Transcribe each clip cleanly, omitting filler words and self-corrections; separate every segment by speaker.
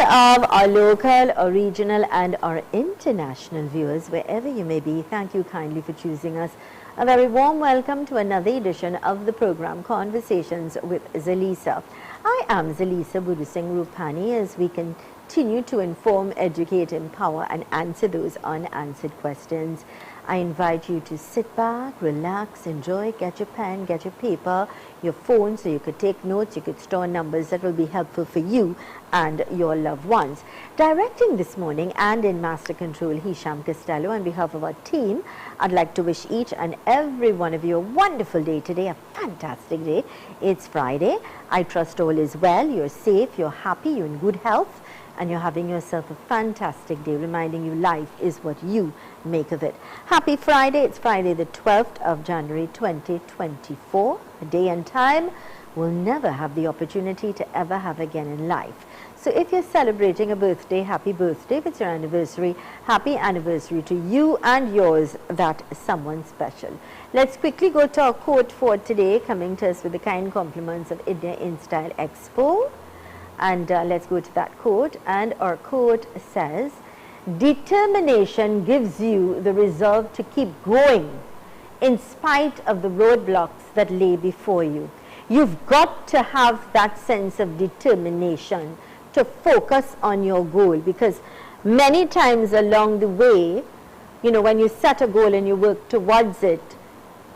Speaker 1: of our local, our regional and our international viewers, wherever you may be, thank you kindly for choosing us. A very warm welcome to another edition of the program Conversations with Zelisa. I am Zelisa Budusing Rupani as we continue to inform, educate, empower and answer those unanswered questions. I invite you to sit back, relax, enjoy, get your pen, get your paper, your phone so you could take notes, you could store numbers that will be helpful for you and your loved ones. Directing this morning and in Master Control, Hisham Costello, on behalf of our team, I'd like to wish each and every one of you a wonderful day today, a fantastic day. It's Friday. I trust all is well, you're safe, you're happy, you're in good health, and you're having yourself a fantastic day, reminding you life is what you make of it. Happy Friday. It's Friday the 12th of January 2024, a day and time we'll never have the opportunity to ever have again in life. So if you're celebrating a birthday, happy birthday. If it's your anniversary, happy anniversary to you and yours, that someone special. Let's quickly go to our quote for today, coming to us with the kind compliments of India in Style Expo. And let's go to that quote, and our quote says, determination gives you the resolve to keep going in spite of the roadblocks that lay before you. You've got to have that sense of determination to focus on your goal, because many times along the way, you know, when you set a goal and you work towards it,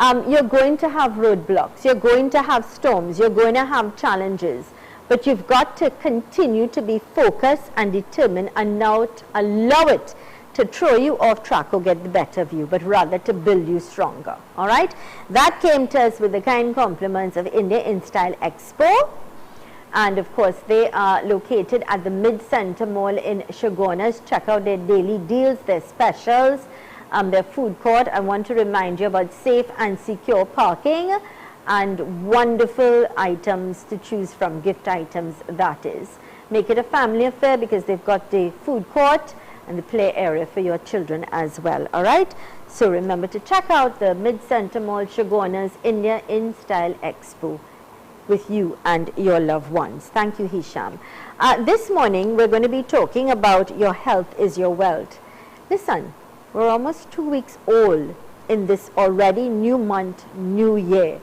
Speaker 1: you're going to have roadblocks, you're going to have storms, you're going to have challenges. But you've got to continue to be focused and determined and not allow it to throw you off track or get the better of you, but rather to build you stronger. All right? That came to us with the kind compliments of India in Style Expo. And of course, they are located at the Mid-Center Mall in Chaguanas. Check out their daily deals, their specials, their food court. I want to remind you about safe and secure parking and wonderful items to choose from, gift items that is. Make it a family affair because they've got the food court and the play area for your children as well. All right, so remember to check out the Mid-Center Mall, Chaguanas, India in Style Expo with you and your loved ones. Thank you, Hisham. This morning we're going to be talking about your health is your wealth. Listen, we're almost 2 weeks old in this already new month, new year.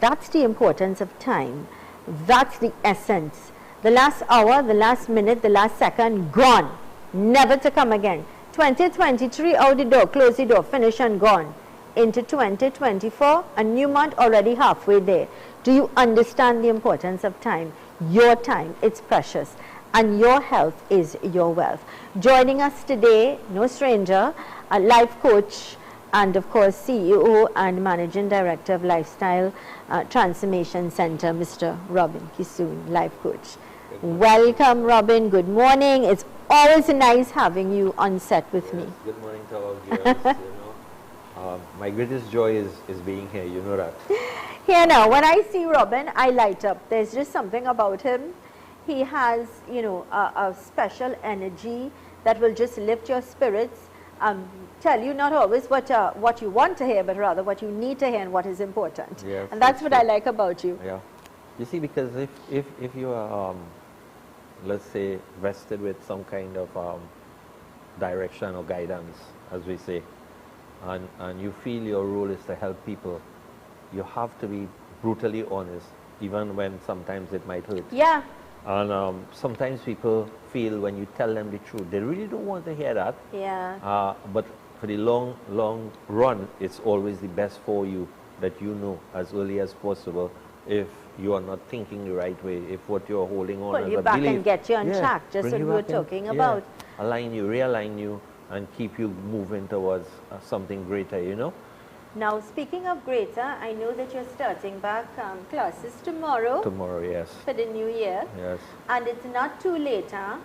Speaker 1: That's the importance of time. That's the essence. The last hour, the last minute, the last second, gone. Never to come again. 2023 out the door, close the door, finish and gone. Into 2024, a new month already halfway there. Do you understand the importance of time? Your time, it's precious. And your health is your wealth. Joining us today, no stranger, a life coach, and of course CEO and Managing Director of Lifestyle Transformation Center, Mr. Robin Kisoon, life coach. Welcome, Robin. Good morning. It's always nice having you on set with me.
Speaker 2: Good morning to all viewers. My greatest joy is being here, you know that.
Speaker 1: Here now, when I see Robin, I light up. There's just something about him. He has, you know, a special energy that will just lift your spirits. Tell you not always what you want to hear, but rather what you need to hear and what is important.
Speaker 2: Yes,
Speaker 1: and that's what I like about you.
Speaker 2: Yeah. You see, because if you are, let's say, vested with some kind of direction or guidance, as we say, and you feel your role is to help people, you have to be brutally honest, even when sometimes it might hurt.
Speaker 1: Yeah.
Speaker 2: And sometimes people feel when you tell them the truth, they really don't want to hear that.
Speaker 1: Yeah.
Speaker 2: But for the long run, it's always the best for you that you know as early as possible if you are not thinking the right way, if what you're holding on as a belief.
Speaker 1: Pull you back and get you on track, just what we were talking about.
Speaker 2: Align you, realign you, and keep you moving towards something greater, you know.
Speaker 1: Now, speaking of greater, I know that you're starting back classes tomorrow.
Speaker 2: Tomorrow, yes.
Speaker 1: For the new year.
Speaker 2: Yes.
Speaker 1: And it's not too late, huh?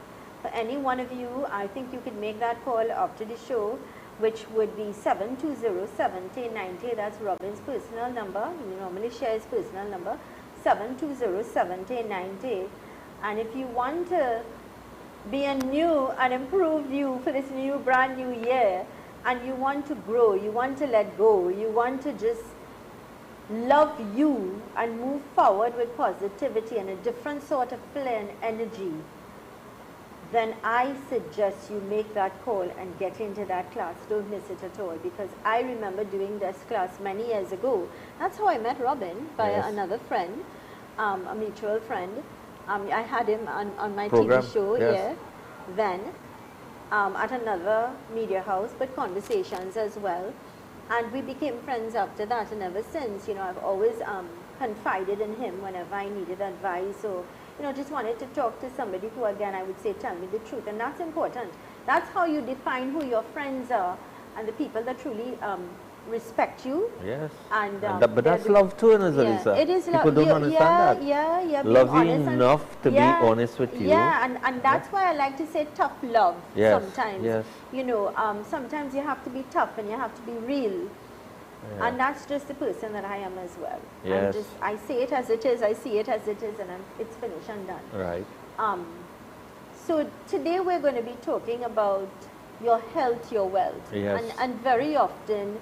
Speaker 1: For any one of you, I think you could make that call after the show, which would be 720-7090. That's Robin's personal number. He normally shares his personal number, 720-7090. And if you want to be a new and improved you for this new brand new year, and you want to grow, you want to let go, you want to just love you and move forward with positivity and a different sort of flow and energy, then I suggest you make that call and get into that class. Don't miss it at all, because I remember doing this class many years ago. That's how I met Robin, by
Speaker 2: Yes.
Speaker 1: another friend, a mutual friend. I had him on my
Speaker 2: Program,
Speaker 1: TV show,
Speaker 2: yes.
Speaker 1: yeah. Then at another media house, but Conversations as well. And we became friends after that, and ever since, you know, I've always confided in him whenever I needed advice, or, you know, just wanted to talk to somebody who, again, I would say, tell me the truth. And that's important. That's how you define who your friends are, and the people that truly respect you.
Speaker 2: Yes.
Speaker 1: And,
Speaker 2: but that's love too, Zelisa.
Speaker 1: Yeah, it is love.
Speaker 2: People don't understand that.
Speaker 1: Yeah.
Speaker 2: Love you
Speaker 1: honest
Speaker 2: enough to be honest with you.
Speaker 1: Yeah, and that's why I like to say tough love sometimes.
Speaker 2: Yes.
Speaker 1: You know, sometimes you have to be tough and you have to be real.
Speaker 2: Yeah.
Speaker 1: And that's just the person that I am as well.
Speaker 2: Yes.
Speaker 1: I say it as it is, I see it as it is, and it's finished and done.
Speaker 2: Right.
Speaker 1: So today we're going to be talking about your health, your wealth.
Speaker 2: Yes.
Speaker 1: And very often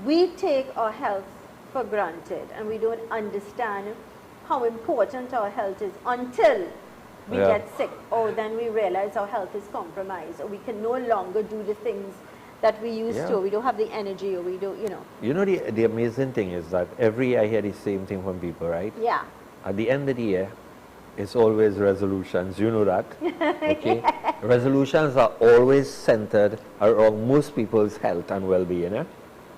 Speaker 1: we take our health for granted, and we don't understand how important our health is until we get sick, or then we realize our health is compromised, or we can no longer do the things that we used to. We don't have the energy, or we don't, you know.
Speaker 2: You know, the amazing thing is that every year I hear the same thing from people, right?
Speaker 1: Yeah.
Speaker 2: At the end of the year, it's always resolutions. You know that? Okay? Resolutions are always centered around most people's health and well-being. Eh?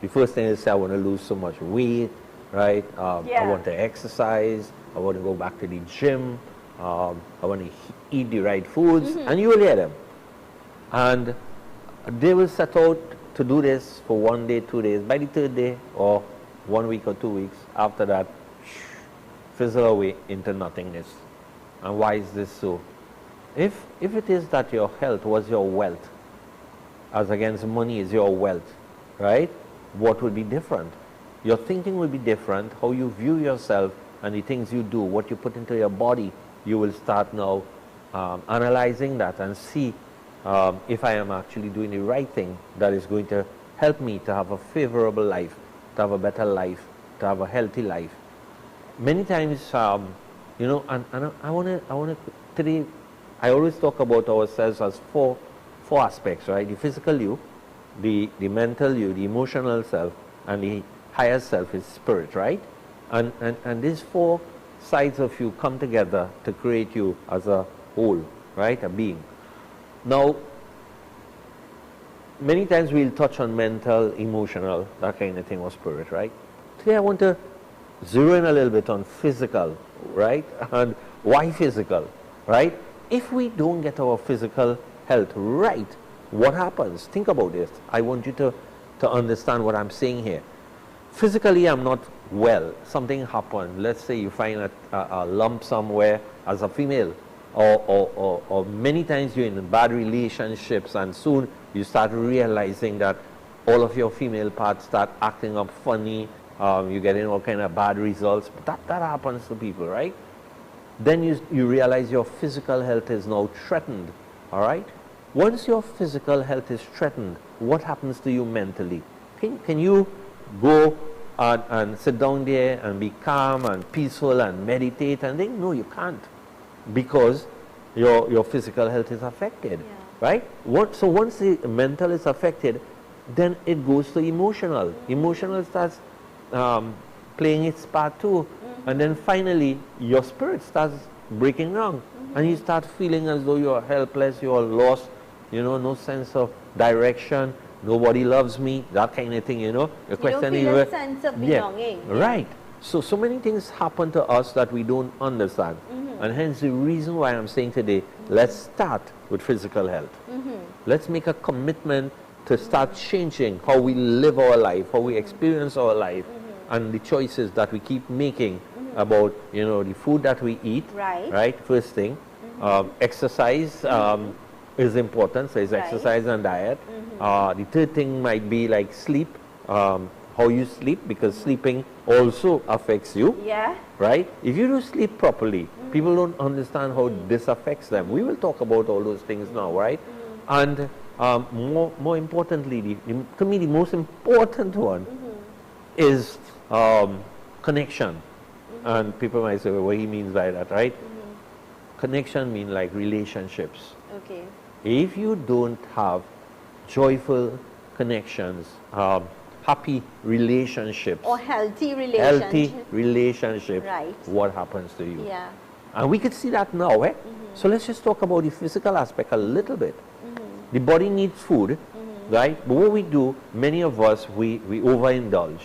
Speaker 2: The first thing is, say, I want to lose so much weight, right? I want to exercise. I want to go back to the gym. I want to eat the right foods. And you will hear them. And they will set out to do this for 1 day, 2 days. By the third day, or 1 week or 2 weeks, after that, fizzle away into nothingness. And why is this so? If it is that your health was your wealth, as against money is your wealth, right? What would be different? Your thinking will be different. How you view yourself and the things you do, what you put into your body, you will start now analyzing that and see if I am actually doing the right thing that is going to help me to have a favorable life, to have a better life, to have a healthy life. Many times, you know, and I want to today, I always talk about ourselves as four aspects, right? The physical you, the mental you, the emotional self, and the higher self is spirit, right? And these four sides of you come together to create you as a whole, right? A being. Now, many times we'll touch on mental, emotional, that kind of thing, or spirit, right? Today I want to zero in a little bit on physical, right? And why physical, right? If we don't get our physical health right, what happens? Think about this. I want you to understand what I'm saying here. Physically, I'm not well. Something happened. Let's say you find a lump somewhere as a female, or many times you're in bad relationships, and soon you start realizing that all of your female parts start acting up funny. You're getting all kind of bad results. But that happens to people, right? Then you realize your physical health is now threatened, all right? Once your physical health is threatened, what happens to you mentally? Can you go and sit down there and be calm and peaceful and meditate and think? No, you can't, because your physical health is affected, right? So once the mental is affected, then it goes to emotional. Emotional starts playing its part too. And then finally, your spirit starts breaking down. And you start feeling as though you are helpless, you are lost, you know, no sense of direction, nobody loves me, that kind of thing, you know.
Speaker 1: You don't feel a sense of belonging.
Speaker 2: Right. So many things happen to us that we don't understand. And hence the reason why I'm saying today, let's start with physical health. Let's make a commitment to start changing how we live our life, how we experience our life, and the choices that we keep making about, you know, the food that we eat, right? First thing. Exercise is important, so it's exercise and diet. The third thing might be like sleep, how you sleep, because sleeping also affects you, right? If you don't sleep properly, people don't understand how this affects them. We will talk about all those things now, right? And more importantly, to me the most important one is connection. And people might say, well, what he means by that, right? Connection means like relationships.
Speaker 1: Okay.
Speaker 2: If you don't have joyful connections, happy relationships,
Speaker 1: Or healthy
Speaker 2: healthy
Speaker 1: relationship.
Speaker 2: relationships,
Speaker 1: Right.
Speaker 2: what happens to you?
Speaker 1: Yeah.
Speaker 2: And we could see that now, eh? So let's just talk about the physical aspect a little bit. The body needs food, right? But what we do, many of us, we overindulge.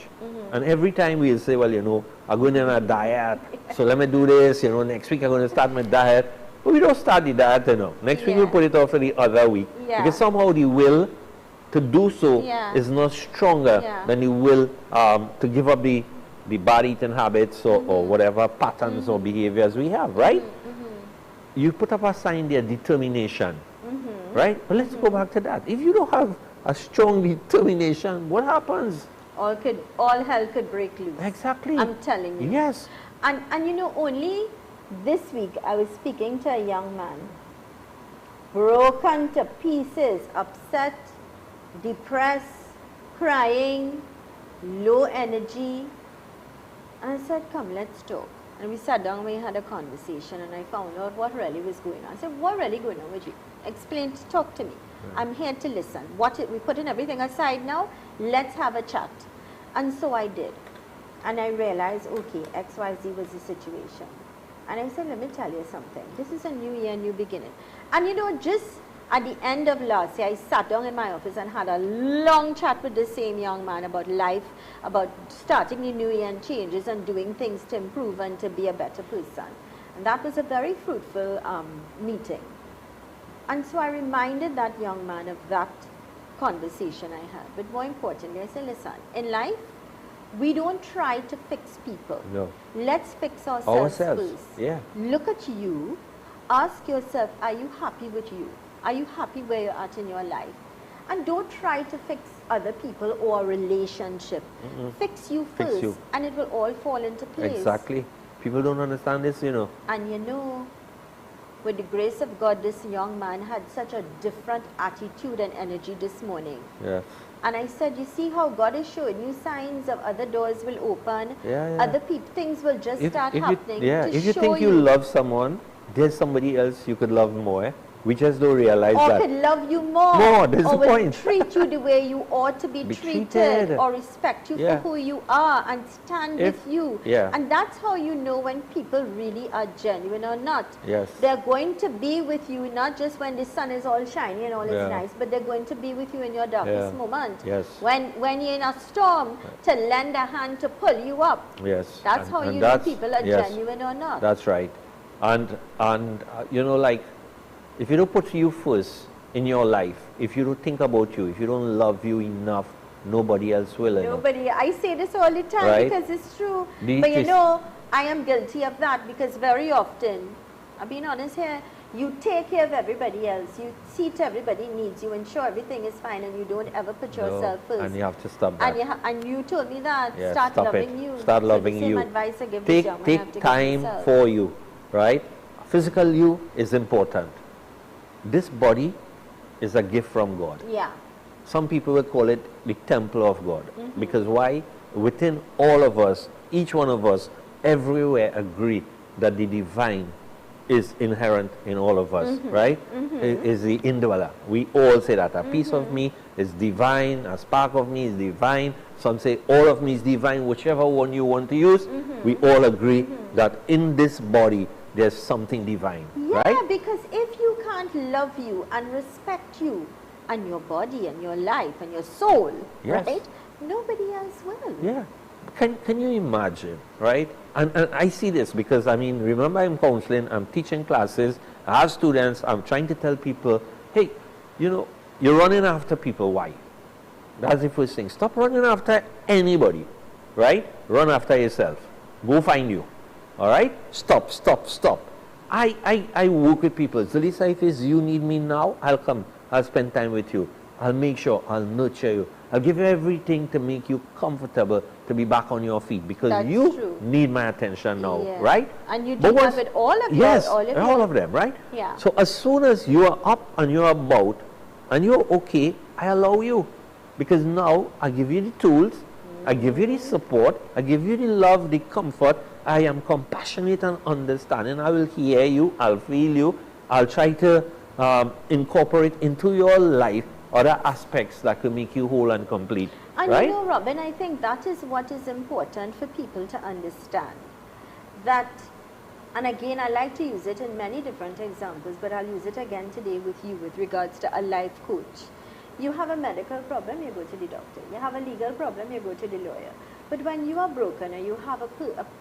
Speaker 2: And every time we'll say, well, you know, I'm going on a diet, so let me do this, you know, next week I'm going to start my diet. But we don't start the diet, you know. Next week we'll
Speaker 1: Yeah.
Speaker 2: put it off for the other week.
Speaker 1: Yeah.
Speaker 2: Because somehow the will to do so
Speaker 1: Yeah.
Speaker 2: is not stronger
Speaker 1: Yeah.
Speaker 2: than the will to give up the bad eating habits or whatever patterns or behaviors we have, right? You put up a sign there, determination, right? But let's go back to that. If you don't have a strong determination, what happens?
Speaker 1: All hell could break loose.
Speaker 2: Exactly.
Speaker 1: I'm telling you.
Speaker 2: Yes.
Speaker 1: And you know, only this week I was speaking to a young man, broken to pieces, upset, depressed, crying, low energy. And I said, come, let's talk. And we sat down and we had a conversation, and I found out what really was going on. I said, what really going on with you? Explain, talk to me. I'm here to listen. We're putting everything aside now. Let's have a chat. And so I did. And I realized, okay, XYZ was the situation. And I said, let me tell you something. This is a new year, new beginning. And you know, just at the end of last year, I sat down in my office and had a long chat with the same young man about life, about starting the new year and changes and doing things to improve and to be a better person. And that was a very fruitful meeting. And so I reminded that young man of that conversation I had. But more importantly, I said, listen, in life, we don't try to fix people.
Speaker 2: No.
Speaker 1: Let's fix ourselves first.
Speaker 2: Yeah.
Speaker 1: Look at you. Ask yourself, are you happy with you? Are you happy where you're at in your life? And don't try to fix other people or a relationship. Fix you
Speaker 2: Fix
Speaker 1: first,
Speaker 2: you.
Speaker 1: and it will all fall into place.
Speaker 2: Exactly. People don't understand this, you know.
Speaker 1: And you know, with the grace of God, this young man had such a different attitude and energy this morning.
Speaker 2: Yes.
Speaker 1: And I said, you see how God is showing you signs of other doors will open,
Speaker 2: Yeah.
Speaker 1: other things will just start happening
Speaker 2: If
Speaker 1: to
Speaker 2: you
Speaker 1: show
Speaker 2: think you love someone, there's somebody else you could love more. We just don't realize
Speaker 1: or
Speaker 2: that.
Speaker 1: could love you more,
Speaker 2: More, that's
Speaker 1: or
Speaker 2: the
Speaker 1: will
Speaker 2: point.
Speaker 1: treat you the way you ought to be treated, or respect you
Speaker 2: Yeah.
Speaker 1: for who you are and stand with you.
Speaker 2: Yeah.
Speaker 1: And that's how you know when people really are genuine or not.
Speaker 2: Yes.
Speaker 1: They're going to be with you not just when the sun is all shiny and all is
Speaker 2: Yeah.
Speaker 1: nice, but they're going to be with you in your darkest
Speaker 2: Yeah.
Speaker 1: moment.
Speaker 2: Yes.
Speaker 1: When you're in a storm, to lend a hand to pull you up.
Speaker 2: Yes.
Speaker 1: That's how you know people are genuine or not.
Speaker 2: That's right. And you know, like, if you don't put you first in your life, if you don't think about you, if you don't love you enough, nobody else will.
Speaker 1: Nobody. I say this all the time,
Speaker 2: Right?
Speaker 1: because it's true.
Speaker 2: The-
Speaker 1: But you
Speaker 2: this-
Speaker 1: know, I am guilty of that, because very often, I've been honest here, you take care of everybody else. You see to everybody needs you, ensure everything is fine, and you don't ever put yourself first.
Speaker 2: And you have to stop that.
Speaker 1: And you told me that.
Speaker 2: Yeah,
Speaker 1: Start
Speaker 2: stop
Speaker 1: loving
Speaker 2: it.
Speaker 1: you.
Speaker 2: Start
Speaker 1: So
Speaker 2: loving
Speaker 1: the same
Speaker 2: you.
Speaker 1: advice I give this young man, I have to
Speaker 2: Take
Speaker 1: give
Speaker 2: time
Speaker 1: myself.
Speaker 2: for you, right? Physical you is important. This body is a gift from God.
Speaker 1: Yeah.
Speaker 2: Some people will call it the temple of God. Because why? Within all of us, each one of us, everywhere agree that the divine is inherent in all of us, right? Is the indweller. We all say that. A piece of me is divine, a spark of me is divine. Some say all of me is divine, whichever one you want to use. We all agree that in this body there's something divine,
Speaker 1: Yeah,
Speaker 2: right?
Speaker 1: because if you can't love you and respect you and your body and your life and your soul,
Speaker 2: Yes.
Speaker 1: right? Nobody else will.
Speaker 2: Yeah. Can you imagine, right? And I see this because, I mean, remember I'm counseling, I'm teaching classes, I have students, I'm trying to tell people, hey, you know, you're running after people. Why? That's the first thing. Stop running after anybody, right? Run after yourself. Go find you, all right? Stop. I work with people. Zelisa, if it's you need me now, I'll come. I'll spend time with you. I'll make sure, I'll nurture you. I'll give you everything to make you comfortable to be back on your feet, because
Speaker 1: That's
Speaker 2: you
Speaker 1: true.
Speaker 2: need my attention now,
Speaker 1: Yeah.
Speaker 2: right?
Speaker 1: And you
Speaker 2: But
Speaker 1: do that
Speaker 2: once-
Speaker 1: with all of them.
Speaker 2: Yes,
Speaker 1: all
Speaker 2: of them, right?
Speaker 1: Yeah.
Speaker 2: So as soon as you are up and you're about and you're okay, I allow you, because now I give you the tools, I give you the support, I give you the love, the comfort. I am compassionate and understanding. I will hear you, I'll feel you, I'll try to incorporate into your life other aspects that could make you whole and complete.
Speaker 1: And
Speaker 2: right?
Speaker 1: you know, Robin, I think that is what is important for people to understand. That, and again, I like to use it in many different examples, but I'll use it again today with you with regards to a life coach. You have a medical problem, you go to the doctor. You have a legal problem, you go to the lawyer. But when you are broken or you have a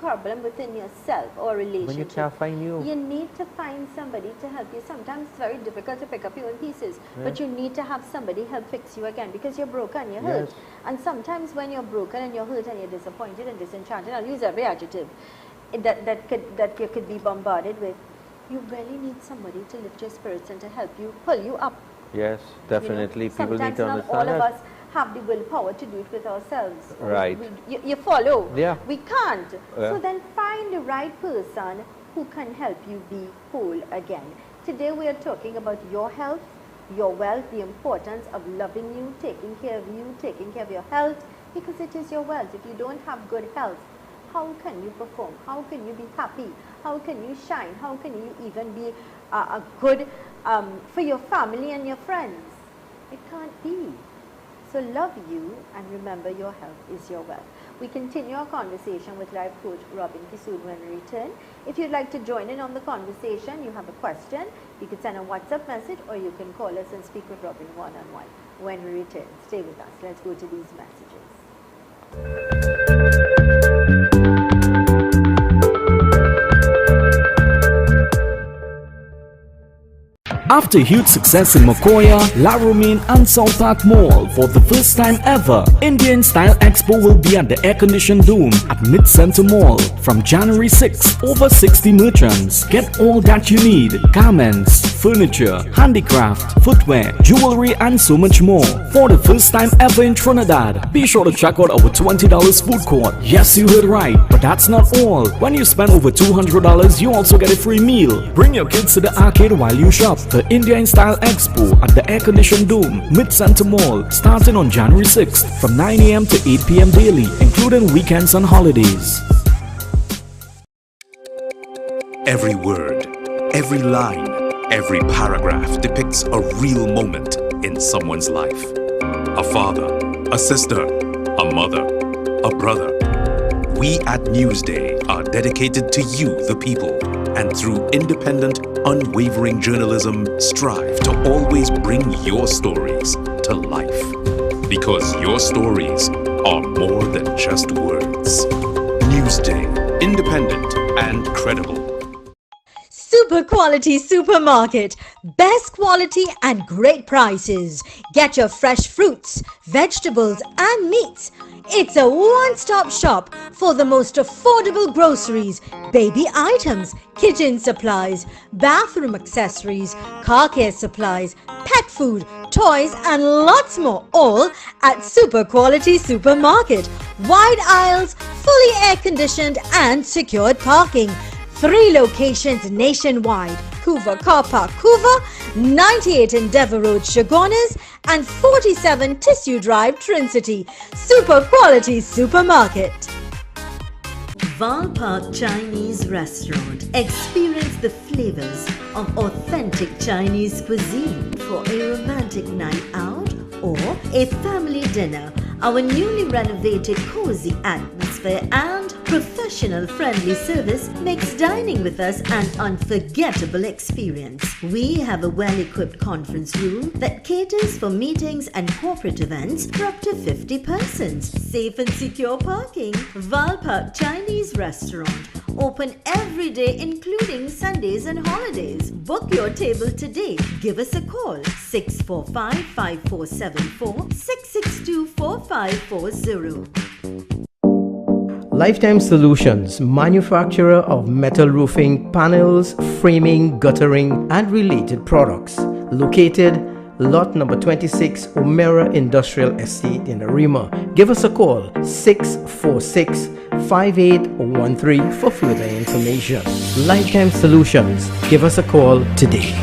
Speaker 1: problem within yourself or a relationship,
Speaker 2: when you can't find
Speaker 1: you need to find somebody to help you. Sometimes it's very difficult to pick up your own pieces, but you need to have somebody help fix you again because you're broken, you're hurt. And sometimes when you're broken and you're hurt and you're disappointed and disenchanted, I'll use every adjective that you could be bombarded with, you really need somebody to lift your spirits and to help you, pull you up.
Speaker 2: Yes, definitely.
Speaker 1: You know,
Speaker 2: people need to understand
Speaker 1: not all
Speaker 2: that.
Speaker 1: of us have the willpower to do it with ourselves.
Speaker 2: Right.
Speaker 1: You follow.
Speaker 2: Yeah.
Speaker 1: We can't.
Speaker 2: Yeah.
Speaker 1: So then find the right person who can help you be whole again. Today we are talking about your health, your wealth, the importance of loving you, taking care of you, taking care of your health, because it is your wealth. If you don't have good health, how can you perform? How can you be happy? How can you shine? How can you even be a good for your family and your friends? It can't be. So love you and remember your health is your wealth. We continue our conversation with life coach Robin Kissood when we return. If you'd like to join in on the conversation, you have a question, you can send a WhatsApp message or you can call us and speak with Robin one-on-one when we return. Stay with us. Let's go to these messages.
Speaker 3: After huge success in Mokoya, La Romaine and South Arc Mall, for the first time ever, Indian Style Expo will be at the air-conditioned dome at Mid-Center Mall. From January 6th, over 60 merchants. Get all that you need: garments, furniture, handicraft, footwear, jewelry and so much more. For the first time ever in Trinidad, be sure to check out our $20 food court. Yes, you heard right, but that's not all. When you spend over $200, you also get a free meal. Bring your kids to the arcade while you shop. The Indian Style Expo at the air-conditioned dome, Mid-Center Mall, starting on January 6th from 9 a.m. to 8 p.m. daily, including weekends and holidays.
Speaker 4: Every word, every line, every paragraph depicts a real moment in someone's life. A father, a sister, a mother, a brother. We at Newsday are dedicated to you, the people, and through independent, unwavering journalism, strive to always bring your stories to life. Because your stories are more than just words. Newsday, independent and credible.
Speaker 5: Super quality supermarket, best quality and great prices. Get your fresh fruits, vegetables and meats. It's a one-stop shop for the most affordable groceries, baby items, kitchen supplies, bathroom accessories, car care supplies, pet food, toys and lots more, all at Super Quality Supermarket. Wide aisles, fully air-conditioned and secured parking. 3 locations nationwide: Hoover Car Park, Hoover, 98 Endeavour Road, Chagones, and 47 Tissue Drive, Trincity. Super Quality Supermarket.
Speaker 1: Val Park Chinese Restaurant. Experience the flavors of authentic Chinese cuisine for a romantic night out or a family dinner. Our newly renovated cozy atmosphere and professional friendly service makes dining with us an unforgettable experience. We have a well-equipped conference room that caters for meetings and corporate events for up to 50 persons. Safe and secure parking. Val Park Chinese Restaurant. Open every day including Sundays and holidays. Book your table today. Give us a call 645-5474 662-4540.
Speaker 6: Lifetime Solutions, manufacturer of metal roofing, panels, framing, guttering, and related products. Located lot number 26, Omera Industrial Estate in Arima. Give us a call 646-5813 for further information. Lifetime Solutions. Give us a call today.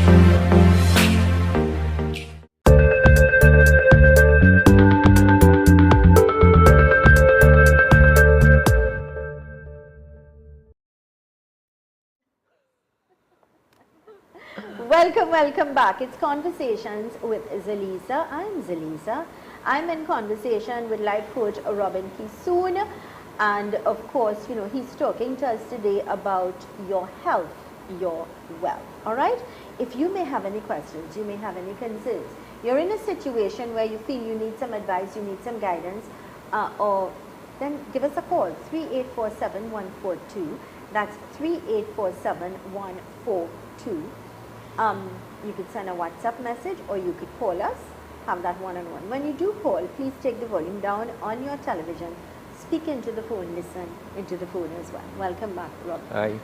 Speaker 1: welcome back. It's Conversations with Zelisa. I'm Zelisa. I'm in conversation with life coach Robin Kisoon, and of course, you know, he's talking to us today about your health, your wealth. All right? If you may have any questions, you may have any concerns, you're in a situation where you feel you need some advice, you need some guidance, or then give us a call, 3847142. That's 3847142. You could send a WhatsApp message or you could call us, have that one-on-one. When you do call, please take the volume down on your television, speak into the phone, listen into the phone as well. Welcome back, Rob.
Speaker 2: Hi.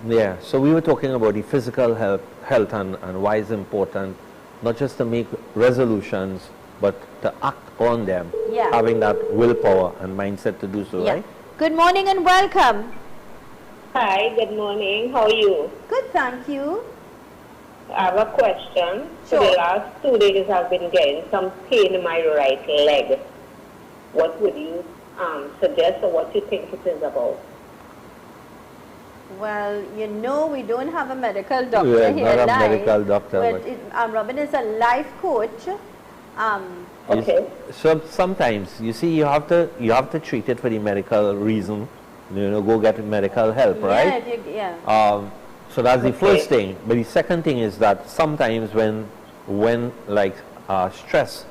Speaker 2: Yeah, so we were talking about the physical health and why it's important not just to make resolutions, but to act on them, having that willpower and mindset to do so, right?
Speaker 1: Good morning and welcome.
Speaker 7: Hi, good morning. How are you?
Speaker 1: Good, thank you.
Speaker 7: I have a question.
Speaker 1: Sure.
Speaker 7: For the last 2 days, I've been getting some pain in my right leg. What would you suggest, or what you think it is about?
Speaker 1: Well, you know, we don't have a medical doctor here
Speaker 2: not a
Speaker 1: live,
Speaker 2: medical doctor,
Speaker 1: but Robin is a life coach.
Speaker 7: Okay.
Speaker 2: So sometimes, you see, you have to treat it for the medical reason. You know, go get medical help, right? So that's the first thing. But the second thing is that sometimes when like stress,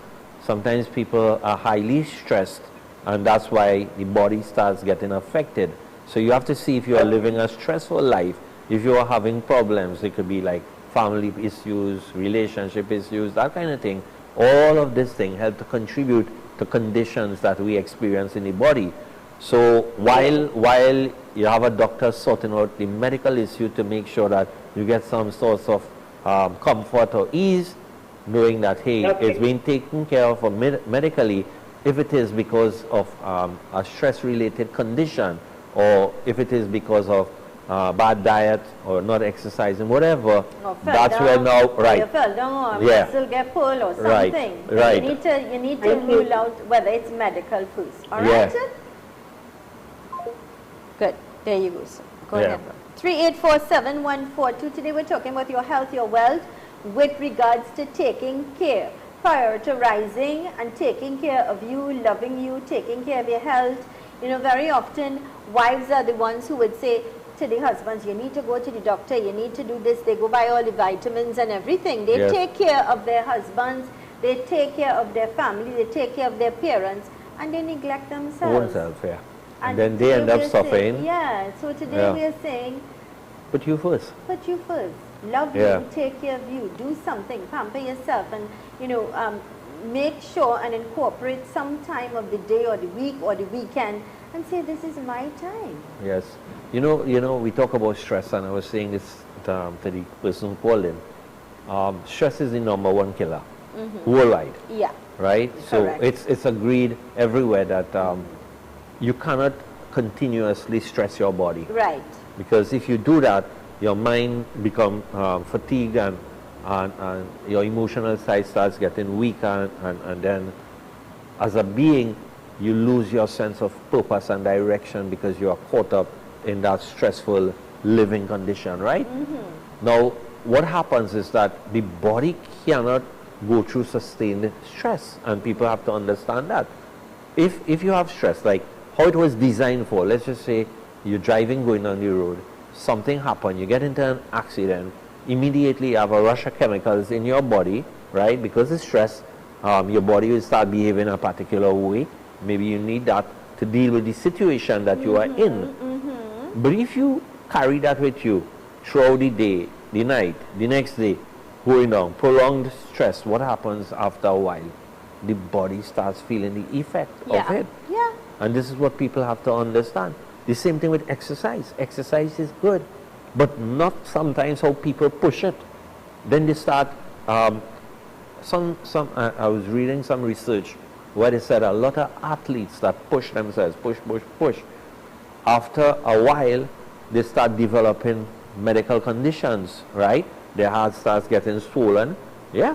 Speaker 2: sometimes people are highly stressed, and that's why the body starts getting affected. So you have to see if you are living a stressful life. If you are having problems, it could be like family issues, relationship issues, that kind of thing. All of this thing help to contribute to conditions that we experience in the body. So while you have a doctor sorting out the medical issue to make sure that you get some source of comfort or ease, knowing that, hey, it's been taken care of medically, if it is because of a stress-related condition, or if it is because of bad diet or not exercising, whatever, that's where now, right?
Speaker 1: You fell down, or muscle get pulled or something.
Speaker 2: Right.
Speaker 1: You need to rule out whether it's medical first. All right. Good. There you go, sir. Go ahead. 3847142. Today we're talking about your health, your wealth, with regards to taking care, prioritizing and taking care of you, loving you, taking care of your health. You know, very often wives are the ones who would say to the husbands, you need to go to the doctor, you need to do this. They go buy all the vitamins and everything. They take care of their husbands, they take care of their family, they take care of their parents, and they neglect themselves. And then they end up suffering. So today we are saying,
Speaker 2: put you first.
Speaker 1: Put you first. Love you, take care of you, do something, pamper yourself, and you know, make sure and incorporate some time of the day or the week or the weekend and say, this is my time.
Speaker 2: Yes. You know, we talk about stress, and I was saying this to the person who called in. Stress is the #1 killer worldwide.
Speaker 1: Yeah.
Speaker 2: Right?
Speaker 1: Correct.
Speaker 2: So it's agreed everywhere that you cannot continuously stress your body.
Speaker 1: Right.
Speaker 2: Because if you do that, your mind becomes fatigued, and your emotional side starts getting weaker, and then as a being, you lose your sense of purpose and direction because you are caught up in that stressful living condition, right? Now, what happens is that the body cannot go through sustained stress, and people have to understand that. If you have stress, like how it was designed for, let's just say you're driving, going on the road, something happened, you get into an accident, immediately you have a rush of chemicals in your body, right? Because of stress, your body will start behaving a particular way. Maybe you need that to deal with the situation that you are in. But if you carry that with you throughout the day, the night, the next day, going on, prolonged stress, what happens after a while? The body starts feeling the effect of it. And this is what people have to understand. The same thing with exercise. Exercise is good, but not sometimes how people push it. Then they start, I was reading some research where they said a lot of athletes that push themselves, push. After a while, they start developing medical conditions, right? Their heart starts getting swollen. Yeah.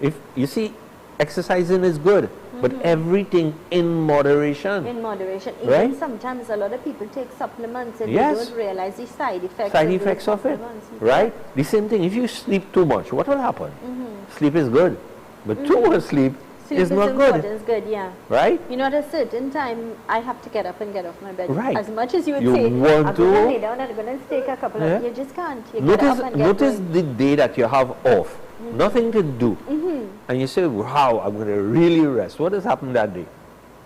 Speaker 2: If you see, exercising is good, but everything in moderation.
Speaker 1: In moderation. Even
Speaker 2: Right?
Speaker 1: sometimes a lot of people take supplements and
Speaker 2: Yes.
Speaker 1: they don't realize the side effects.
Speaker 2: Side
Speaker 1: of those
Speaker 2: effects of it,
Speaker 1: supplements.
Speaker 2: right? The same thing, if you sleep too much, what will happen? Sleep is good, but too much sleep
Speaker 1: Sleep
Speaker 2: is not
Speaker 1: important,
Speaker 2: good,
Speaker 1: It's good, yeah.
Speaker 2: right?
Speaker 1: You know, at a certain time, I have to get up and get off my bed.
Speaker 2: Right.
Speaker 1: As much as you would
Speaker 2: You
Speaker 1: say,
Speaker 2: want
Speaker 1: I'm
Speaker 2: to-
Speaker 1: going to lay down and I'm going to take a couple
Speaker 2: Yeah.
Speaker 1: of, you just can't. You get
Speaker 2: Notice,
Speaker 1: up and get
Speaker 2: notice
Speaker 1: going.
Speaker 2: the day that you have off, nothing to do, and you say, wow, I'm going to really rest. What has happened that day?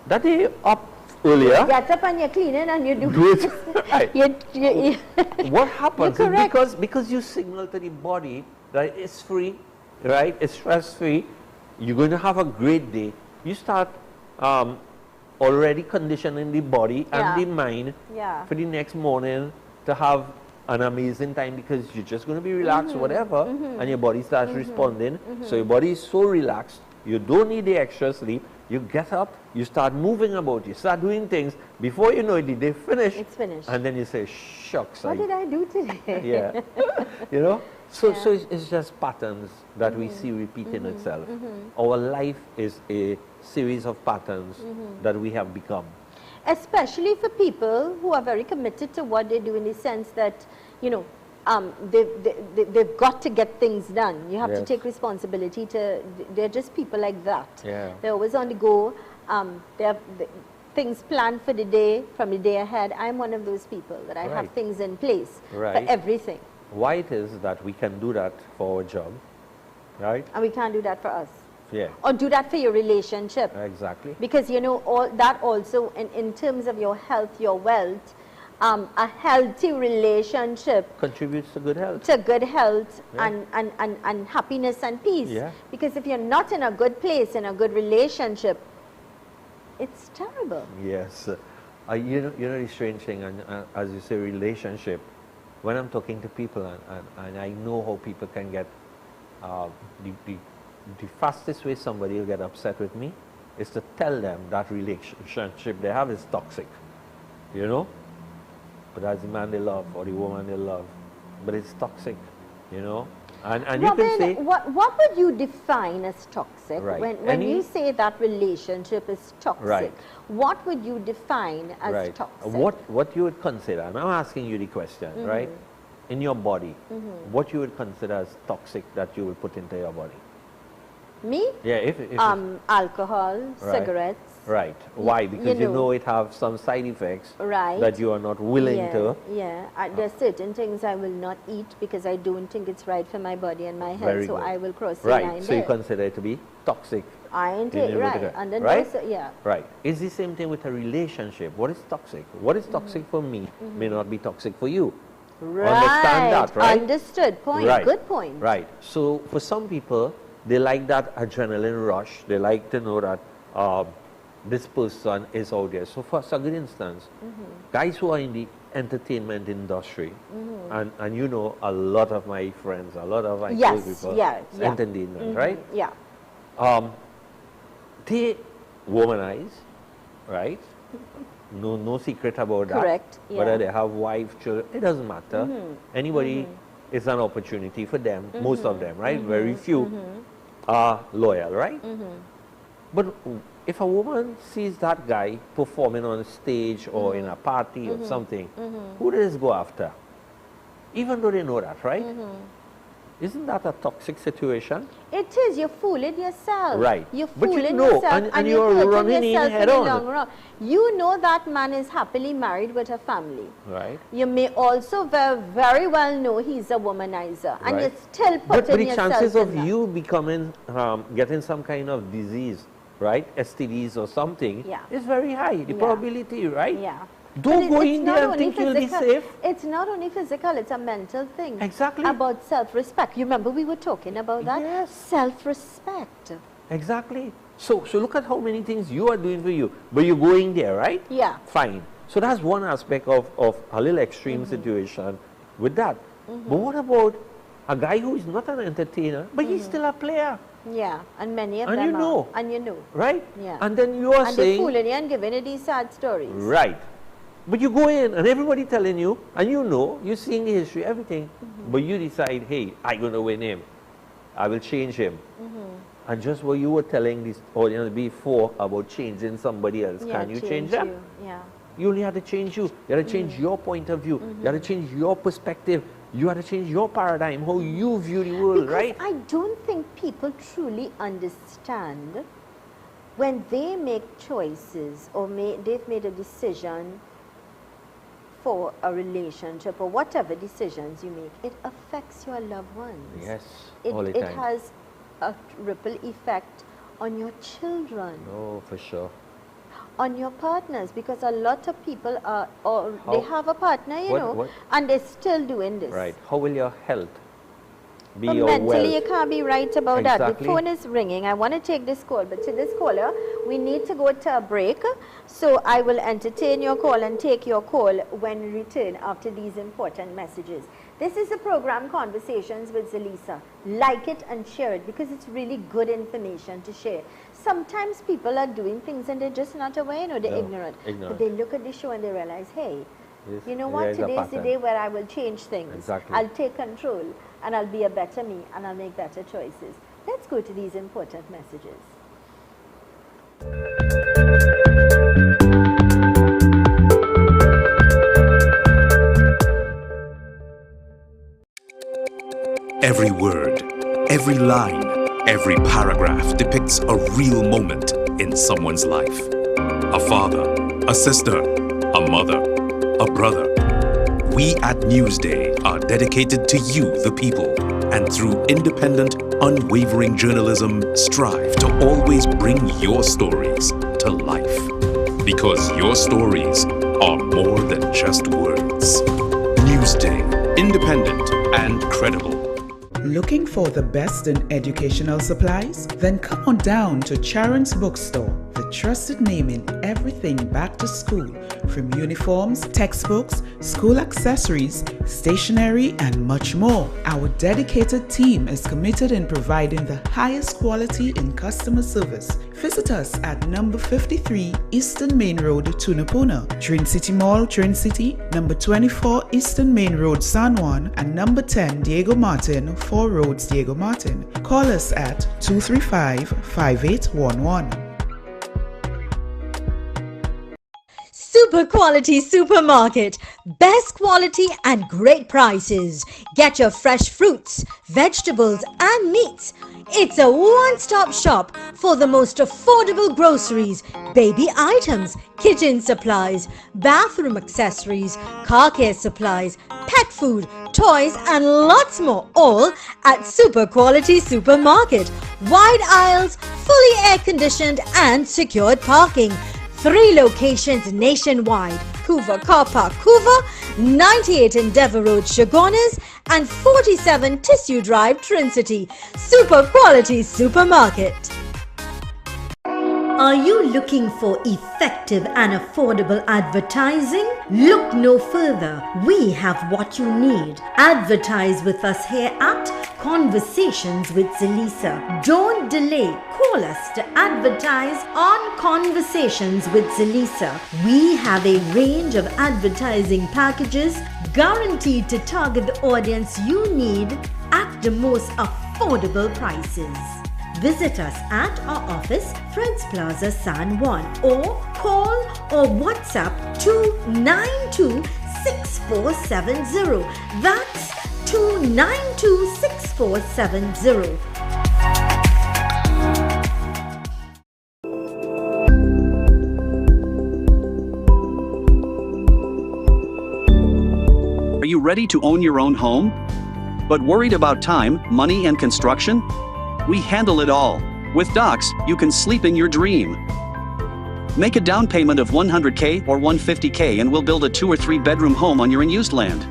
Speaker 2: That day up earlier,
Speaker 1: Get up and you're cleaning and you do
Speaker 2: do it. Right.
Speaker 1: you
Speaker 2: What happens is
Speaker 1: correct.
Speaker 2: because you signal to the body that it's free, right? It's stress free. You're going to have a great day. You start already conditioning the body and
Speaker 1: Yeah.
Speaker 2: the mind
Speaker 1: Yeah.
Speaker 2: for the next morning to have an amazing time because you're just going to be relaxed, whatever, and your body starts responding. So your body is so relaxed, you don't need the extra sleep. You get up, you start moving about, you start doing things. Before you know it, the day finished.
Speaker 1: It's finished.
Speaker 2: And then you say, shucks.
Speaker 1: What did I do today?
Speaker 2: Yeah. You know? So it's just patterns that we see repeating itself. Our life is a series of patterns that we have become.
Speaker 1: Especially for people who are very committed to what they do in the sense that, you know, they've got to get things done. You have to
Speaker 2: Yes.
Speaker 1: take responsibility to, they're just people like that.
Speaker 2: Yeah.
Speaker 1: They're always on the go. They have things planned for the day, from the day ahead. I'm one of those people that I have
Speaker 2: Right.
Speaker 1: things in place
Speaker 2: Right.
Speaker 1: for everything.
Speaker 2: Why it is that we can do that for our job, right?
Speaker 1: And we can't do that for us.
Speaker 2: Yeah,
Speaker 1: Or do that for your relationship.
Speaker 2: exactly.
Speaker 1: Because, you know, all that also, in terms of your health, your wealth, a healthy relationship
Speaker 2: Contributes to good health.
Speaker 1: to good health
Speaker 2: Yeah.
Speaker 1: and happiness and peace.
Speaker 2: Yeah.
Speaker 1: Because if you're not in a good place, in a good relationship, it's terrible.
Speaker 2: Yes. You know the strange thing, and as you say, relationship, when I'm talking to people and I know how people can get, the fastest way somebody will get upset with me is to tell them that relationship they have is toxic, you know? But that's the man they love or the woman they love, but it's toxic, you know? And you
Speaker 1: Robin,
Speaker 2: can say,
Speaker 1: what would you define as toxic?
Speaker 2: Right.
Speaker 1: When you say that relationship is toxic,
Speaker 2: Right.
Speaker 1: what would you define as
Speaker 2: right,
Speaker 1: toxic?
Speaker 2: what you would consider, and I'm asking you the question, right? In your body, what you would consider as toxic that you would put into your body?
Speaker 1: Me?
Speaker 2: Yeah, if
Speaker 1: Alcohol,
Speaker 2: Right.
Speaker 1: cigarettes.
Speaker 2: right. Why? Because you
Speaker 1: know.
Speaker 2: know it have some side effects
Speaker 1: Right.
Speaker 2: that you are not willing
Speaker 1: yeah,
Speaker 2: to.
Speaker 1: Yeah, there's certain things I will not eat because I don't think it's right for my body and my health,
Speaker 2: Very
Speaker 1: so
Speaker 2: good.
Speaker 1: I will cross the
Speaker 2: Right.
Speaker 1: line
Speaker 2: So you
Speaker 1: there.
Speaker 2: consider it to be toxic.
Speaker 1: I ain't
Speaker 2: in
Speaker 1: it,
Speaker 2: your
Speaker 1: right.
Speaker 2: particular-
Speaker 1: And then
Speaker 2: right?
Speaker 1: there's, yeah.
Speaker 2: Right. It's the same thing with a relationship. What is toxic? What is toxic for me may not be toxic for you.
Speaker 1: Right.
Speaker 2: Understand that, right?
Speaker 1: Understood. Point.
Speaker 2: Right.
Speaker 1: Good point.
Speaker 2: Right. So for some people, they like that adrenaline rush. They like to know that this person is out there. So for a good instance, guys who are in the entertainment industry, and you know a lot of my friends, a lot of my
Speaker 1: Yes,
Speaker 2: close people,
Speaker 1: yeah, yeah.
Speaker 2: entertainment, right?
Speaker 1: Yeah.
Speaker 2: They womanize, right? No secret about that.
Speaker 1: Correct,
Speaker 2: Whether
Speaker 1: yeah.
Speaker 2: they have wife, children, it doesn't matter. Anybody is an opportunity for them, most of them, right? Very few are loyal, right? But if a woman sees that guy performing on stage or in a party or something, who does go after? Even though they know that, right? Isn't that a toxic situation?
Speaker 1: It is. You're fooling yourself.
Speaker 2: Right.
Speaker 1: You're
Speaker 2: But you
Speaker 1: fooling
Speaker 2: know,
Speaker 1: yourself,
Speaker 2: and
Speaker 1: you're
Speaker 2: you're
Speaker 1: hurting
Speaker 2: running in
Speaker 1: yourself
Speaker 2: head
Speaker 1: the
Speaker 2: on.
Speaker 1: long run. You know that man is happily married with a family.
Speaker 2: Right.
Speaker 1: You may also very well know he's a womanizer, and
Speaker 2: Right.
Speaker 1: you're still
Speaker 2: But
Speaker 1: putting
Speaker 2: the
Speaker 1: yourself
Speaker 2: chances
Speaker 1: in
Speaker 2: of
Speaker 1: that.
Speaker 2: you becoming, getting some kind of disease, right, STDs or something,
Speaker 1: Yeah.
Speaker 2: is very high. The
Speaker 1: Yeah.
Speaker 2: probability, right?
Speaker 1: Yeah.
Speaker 2: Don't
Speaker 1: But
Speaker 2: go
Speaker 1: it's
Speaker 2: in
Speaker 1: not
Speaker 2: there and
Speaker 1: only
Speaker 2: think you'll be
Speaker 1: physical.
Speaker 2: safe.
Speaker 1: It's not only physical, it's a mental thing.
Speaker 2: Exactly.
Speaker 1: About self-respect. You remember we were talking about that?
Speaker 2: Yes.
Speaker 1: Self-respect.
Speaker 2: Exactly. So look at how many things you are doing for you, but you're going there, right?
Speaker 1: Yeah.
Speaker 2: Fine. So that's one aspect of a little extreme situation with that. But what about a guy who is not an entertainer, but he's still a player,
Speaker 1: Yeah. And many of
Speaker 2: And
Speaker 1: them
Speaker 2: you know.
Speaker 1: are. And you know.
Speaker 2: right?
Speaker 1: Yeah.
Speaker 2: And then you are
Speaker 1: And they're
Speaker 2: saying,
Speaker 1: fooling you and giving you these sad stories.
Speaker 2: right. But you go in and everybody telling you, and you know, you're seeing the history, everything, but you decide, hey, I'm going to win him. I will change him. And just what you were telling this audience before about changing somebody else,
Speaker 1: Yeah,
Speaker 2: can you change them?
Speaker 1: you. Yeah.
Speaker 2: You only have to change you. You have to change your point of view. You have to change your perspective. You have to change your paradigm, how you view the world,
Speaker 1: Because
Speaker 2: right?
Speaker 1: I don't think people truly understand when they make choices or they've made a decision for a relationship or whatever decisions you make, it affects your loved ones.
Speaker 2: Yes,
Speaker 1: It,
Speaker 2: all the
Speaker 1: it
Speaker 2: time.
Speaker 1: has a ripple effect on your children,
Speaker 2: Oh, for sure.
Speaker 1: on your partners, because a lot of people are, or they
Speaker 2: How-
Speaker 1: have a partner, you
Speaker 2: what-
Speaker 1: know,
Speaker 2: what-
Speaker 1: and they're still doing this.
Speaker 2: Right. How will your health be
Speaker 1: But
Speaker 2: your
Speaker 1: mentally, you
Speaker 2: wealth?
Speaker 1: can't be right about that. The
Speaker 2: Exactly.
Speaker 1: phone is ringing. I want to take this call, but to this caller, we need to go to a break. So I will entertain your call and take your call when we return after these important messages. This is the program Conversations with Zelisa. Like it and share it because it's really good information to share. Sometimes people are doing things and they're just not aware, you know, they're
Speaker 2: No,
Speaker 1: ignorant.
Speaker 2: ignorant.
Speaker 1: But they look at the show and they realize, hey,
Speaker 2: Yes,
Speaker 1: you know
Speaker 2: there
Speaker 1: what,
Speaker 2: is a
Speaker 1: today's the
Speaker 2: pattern.
Speaker 1: day where I will change things.
Speaker 2: Exactly.
Speaker 1: I'll take control and I'll be a better me and I'll make better choices. Let's go to these important messages.
Speaker 4: Every word, every line, every paragraph depicts a real moment in someone's life. A father, a sister, a mother, a brother. We at Newsday are dedicated to you, the people, and through independent, unwavering journalism, strive to always bring your stories to life. Because your stories are more than just words. Newsday, independent and credible.
Speaker 8: Looking for the best in educational supplies? Then come on down to Charon's Bookstore, the trusted name in everything back to school, from uniforms, textbooks, school accessories, stationery, and much more. Our dedicated team is committed in providing the highest quality in customer service. Visit us at number 53 Eastern Main Road, Tunapuna, Train City Mall, Train City, number 24 Eastern Main Road, San Juan, and number 10 Diego Martin, 4 Roads, Diego Martin. Call us at 235-5811.
Speaker 5: Super quality supermarket. Best quality and great prices. Get your fresh fruits, vegetables and meats. It's a one-stop shop for the most affordable groceries, baby items, kitchen supplies, bathroom accessories, car care supplies, pet food, toys and lots more, all at Super Quality Supermarket. Wide aisles, fully air-conditioned and secured parking. 3 locations nationwide: Couva Car Park, Couva, 98 Endeavour Road, Chagonas, and 47 Tissue Drive, Trincity. Super Quality Supermarket. Are you looking for effective and affordable advertising? Look no further. We have what you need. Advertise with us here at Conversations with Zelisa. Don't delay. Call us to advertise on Conversations with Zelisa. We have a range of advertising packages guaranteed to target the audience you need at the most affordable prices. Visit us at our office, Friends Plaza, San Juan, or call or WhatsApp 292-6470. That's 292-6470.
Speaker 9: Are you ready to own your own home? But worried about time, money, and construction? We handle it all. With Docs, you can sleep in your dream. Make a down payment of $100K or $150K and we'll build a 2 or 3 bedroom home on your unused land.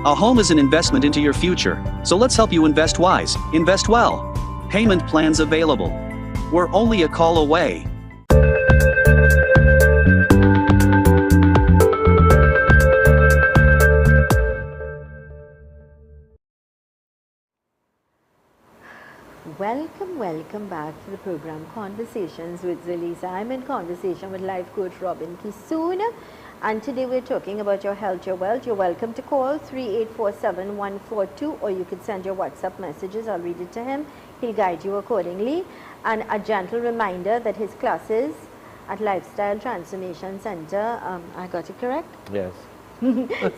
Speaker 9: A home is an investment into your future, so let's help you invest wise, invest well. Payment plans available. We're only a call away.
Speaker 1: Welcome back to the program Conversations with Zelisa. I'm in conversation with life coach Robin Kisoon, and today we're talking about your health, your wealth. You're welcome to call 3847142, or you could send your WhatsApp messages. I'll read it to him. He'll guide you accordingly. And a gentle reminder that his classes at Lifestyle Transformation Center, I got it correct?
Speaker 2: Yes.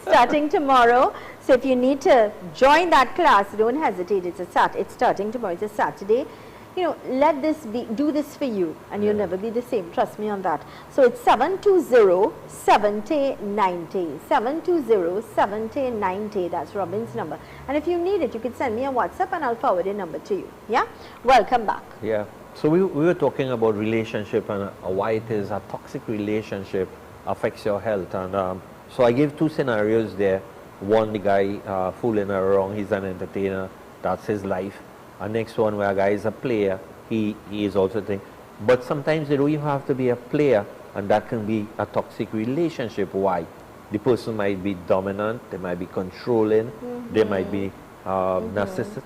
Speaker 1: Starting tomorrow. So if you need to join that class, don't hesitate. It's starting tomorrow. It's a Saturday. You know, let this do this for you, and you'll never be the same. Trust me on that. So it's 720-7090. 720-7090. That's Robin's number. And if you need it, you can send me a WhatsApp, and I'll forward your number to you. Yeah. Welcome back.
Speaker 2: Yeah. So we were talking about relationship and why it is a toxic relationship affects your health. And so I gave two scenarios there. One, the guy fooling around, he's an entertainer, that's his life. And next one where a guy is a player, he is also a thing. But sometimes you don't even have to be a player, and that can be a toxic relationship. Why? The person might be dominant, they might be controlling, they might be narcissistic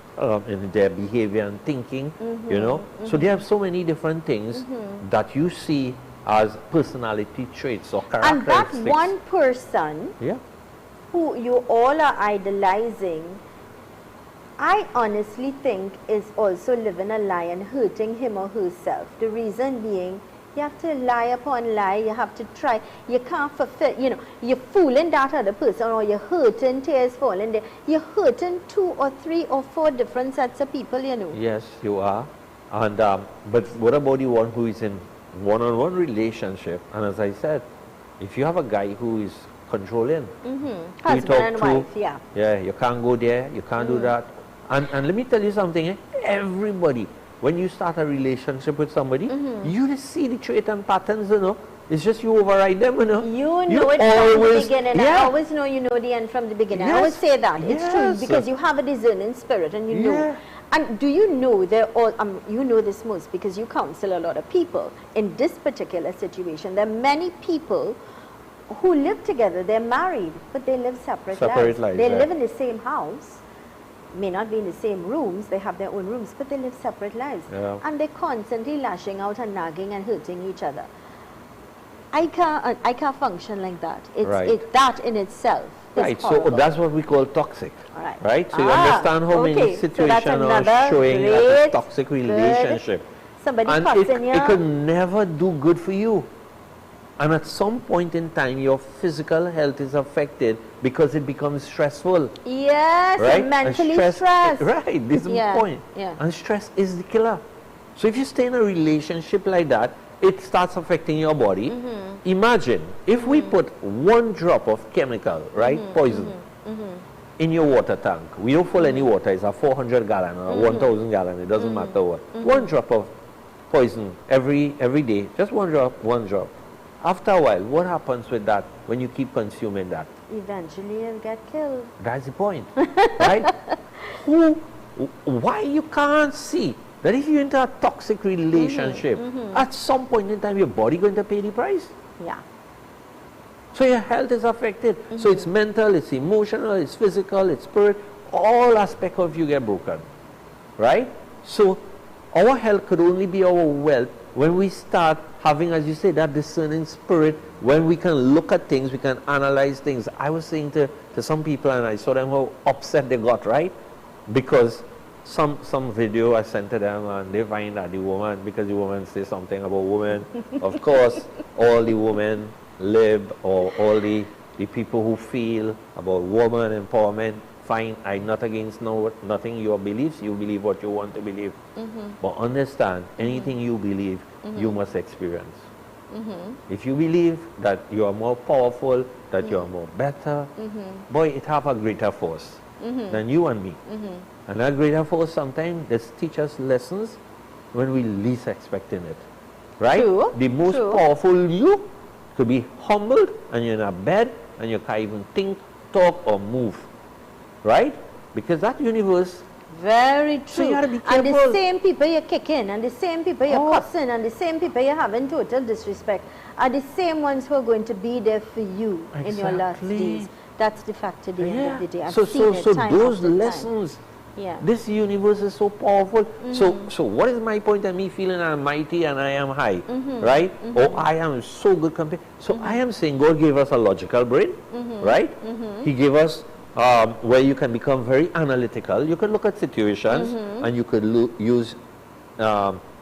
Speaker 2: in their behavior and thinking, you know. So there are so many different things that you see as personality traits or characteristics.
Speaker 1: And that one person who you all are idolizing, I honestly think is also living a lie and hurting him or herself. The reason being, you have to lie upon lie, you have to try, you can't fulfill, you know, you're fooling that other person, or you're hurting, tears falling there. You're hurting 2 or 3 or 4 different sets of people, you know.
Speaker 2: Yes, you are. And but what about the one who is in one-on-one relationship? And as I said, if you have a guy who is controlling,
Speaker 1: husband and wife,
Speaker 2: you can't go there, you can't do that. And let me tell you something, everybody, when you start a relationship with somebody, you just see the trait and patterns, you know. It's just you override them, you know.
Speaker 1: You know it from the beginning. I always know you know the end from the beginning. I always say that. It's true, because you have a discerning spirit and you know. And do you know, they're all, you know this most because you counsel a lot of people. In this particular situation, there are many people who live together, they're married, but they live separate lives. They live in the same house, may not be in the same rooms, they have their own rooms, but they live separate lives. And they're constantly lashing out and nagging and hurting each other. I can't function like that. It's that in itself.
Speaker 2: So that's what we call toxic. Right? So you understand how many situations are showing as a toxic relationship.
Speaker 1: Somebody
Speaker 2: and it could never do good for you. And at some point in time, your physical health is affected because it becomes stressful.
Speaker 1: Yes,
Speaker 2: right?
Speaker 1: mentally stressed.
Speaker 2: Right, this is the point. And stress is the killer. So if you stay in a relationship like that, it starts affecting your body. Imagine if we put 1 drop of chemical, right, poison, in your water tank. We don't fill any water. It's a 400 gallon or 1,000 gallon. It doesn't matter what. 1 drop of poison every day. Just 1 drop, 1 drop. After a while, what happens with that when you keep consuming that?
Speaker 1: Eventually you'll get killed.
Speaker 2: That's the point, right? Why you can't see that if you're into a toxic relationship, at some point in time, your body going to pay the price? So your health is affected. So it's mental, it's emotional, it's physical, it's spirit. All aspects of you get broken, right? So our health could only be our wealth when we start having, as you say, that discerning spirit, when we can look at things, we can analyze things. I was saying to some people, and I saw them how upset they got, right? Because some video I sent to them, and they find that the woman, because the woman says something about women, of course, all the women live, or all the people who feel about woman empowerment, fine, I'm not against nothing your beliefs, you believe what you want to believe. But understand, anything you believe, you must experience. If you believe that you are more powerful, that you are more better, boy, it have a greater force than you and me. And that greater force sometimes does teach us lessons when we least expecting it. Right? The most powerful you could be humbled, and you're in a bed, and you can't even think, talk, or move. Right? Because that universe.
Speaker 1: Very true.
Speaker 2: So you gotta be careful.
Speaker 1: And the same people you're kicking, and the same people you're cussing, and the same people you're having total disrespect are the same ones who are going to be there for you in your last days. That's the fact at the end of the day. I've seen it time
Speaker 2: those
Speaker 1: after time.
Speaker 2: lessons. This universe is so powerful. So what is my point of me feeling I'm mighty and I am high, right? Or I am so good compared. So I am saying God gave us a logical brain, right? He gave us where you can become very analytical. You could look at situations and you could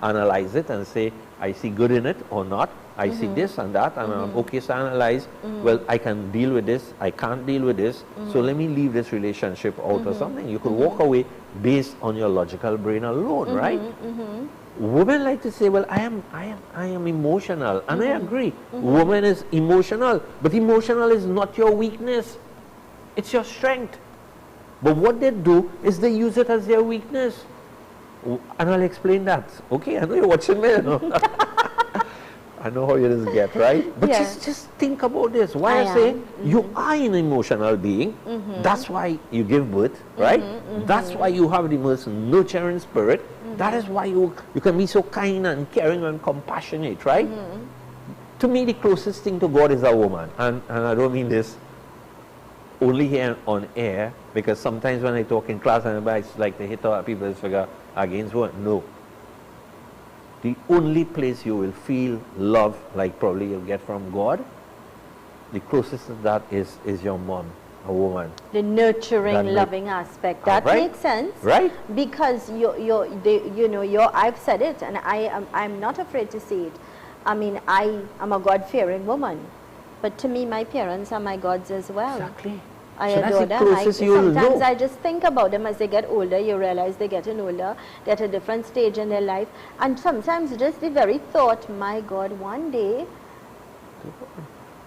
Speaker 2: analyze it and say, I see good in it or not. I see this and that, and I'm okay to analyze. Well, I can deal with this. I can't deal with this. So let me leave this relationship out or something. You could walk away based on your logical brain alone, right? Women like to say, well, I am emotional, and I agree. Woman is emotional, but emotional is not your weakness. It's your strength. But what they do is they use it as their weakness. And I'll explain that. Okay, I know you're watching me. I know how you just get, right? But just think about this. Why I say you are an emotional being. That's why you give birth, right? That's why you have the most nurturing spirit. That is why you can be so kind and caring and compassionate, right? To me, the closest thing to God is a woman. And I don't mean this only here on air, because sometimes when I talk in class and I like to hit out people's figure against what? No. The only place you will feel love like probably you'll get from God, the closest to that is your mom, a woman.
Speaker 1: The nurturing, loving aspect. That makes sense.
Speaker 2: Right.
Speaker 1: Because I've said it, and I'm not afraid to say it. I mean, I am a God-fearing woman. But to me, my parents are my gods as well.
Speaker 2: Exactly.
Speaker 1: I
Speaker 2: So
Speaker 1: adore
Speaker 2: that's the
Speaker 1: them.
Speaker 2: closest you'll
Speaker 1: Sometimes
Speaker 2: know.
Speaker 1: I just think about them as they get older. You realize they're getting older, they're at a different stage in their life. And sometimes just the very thought, my God, one day,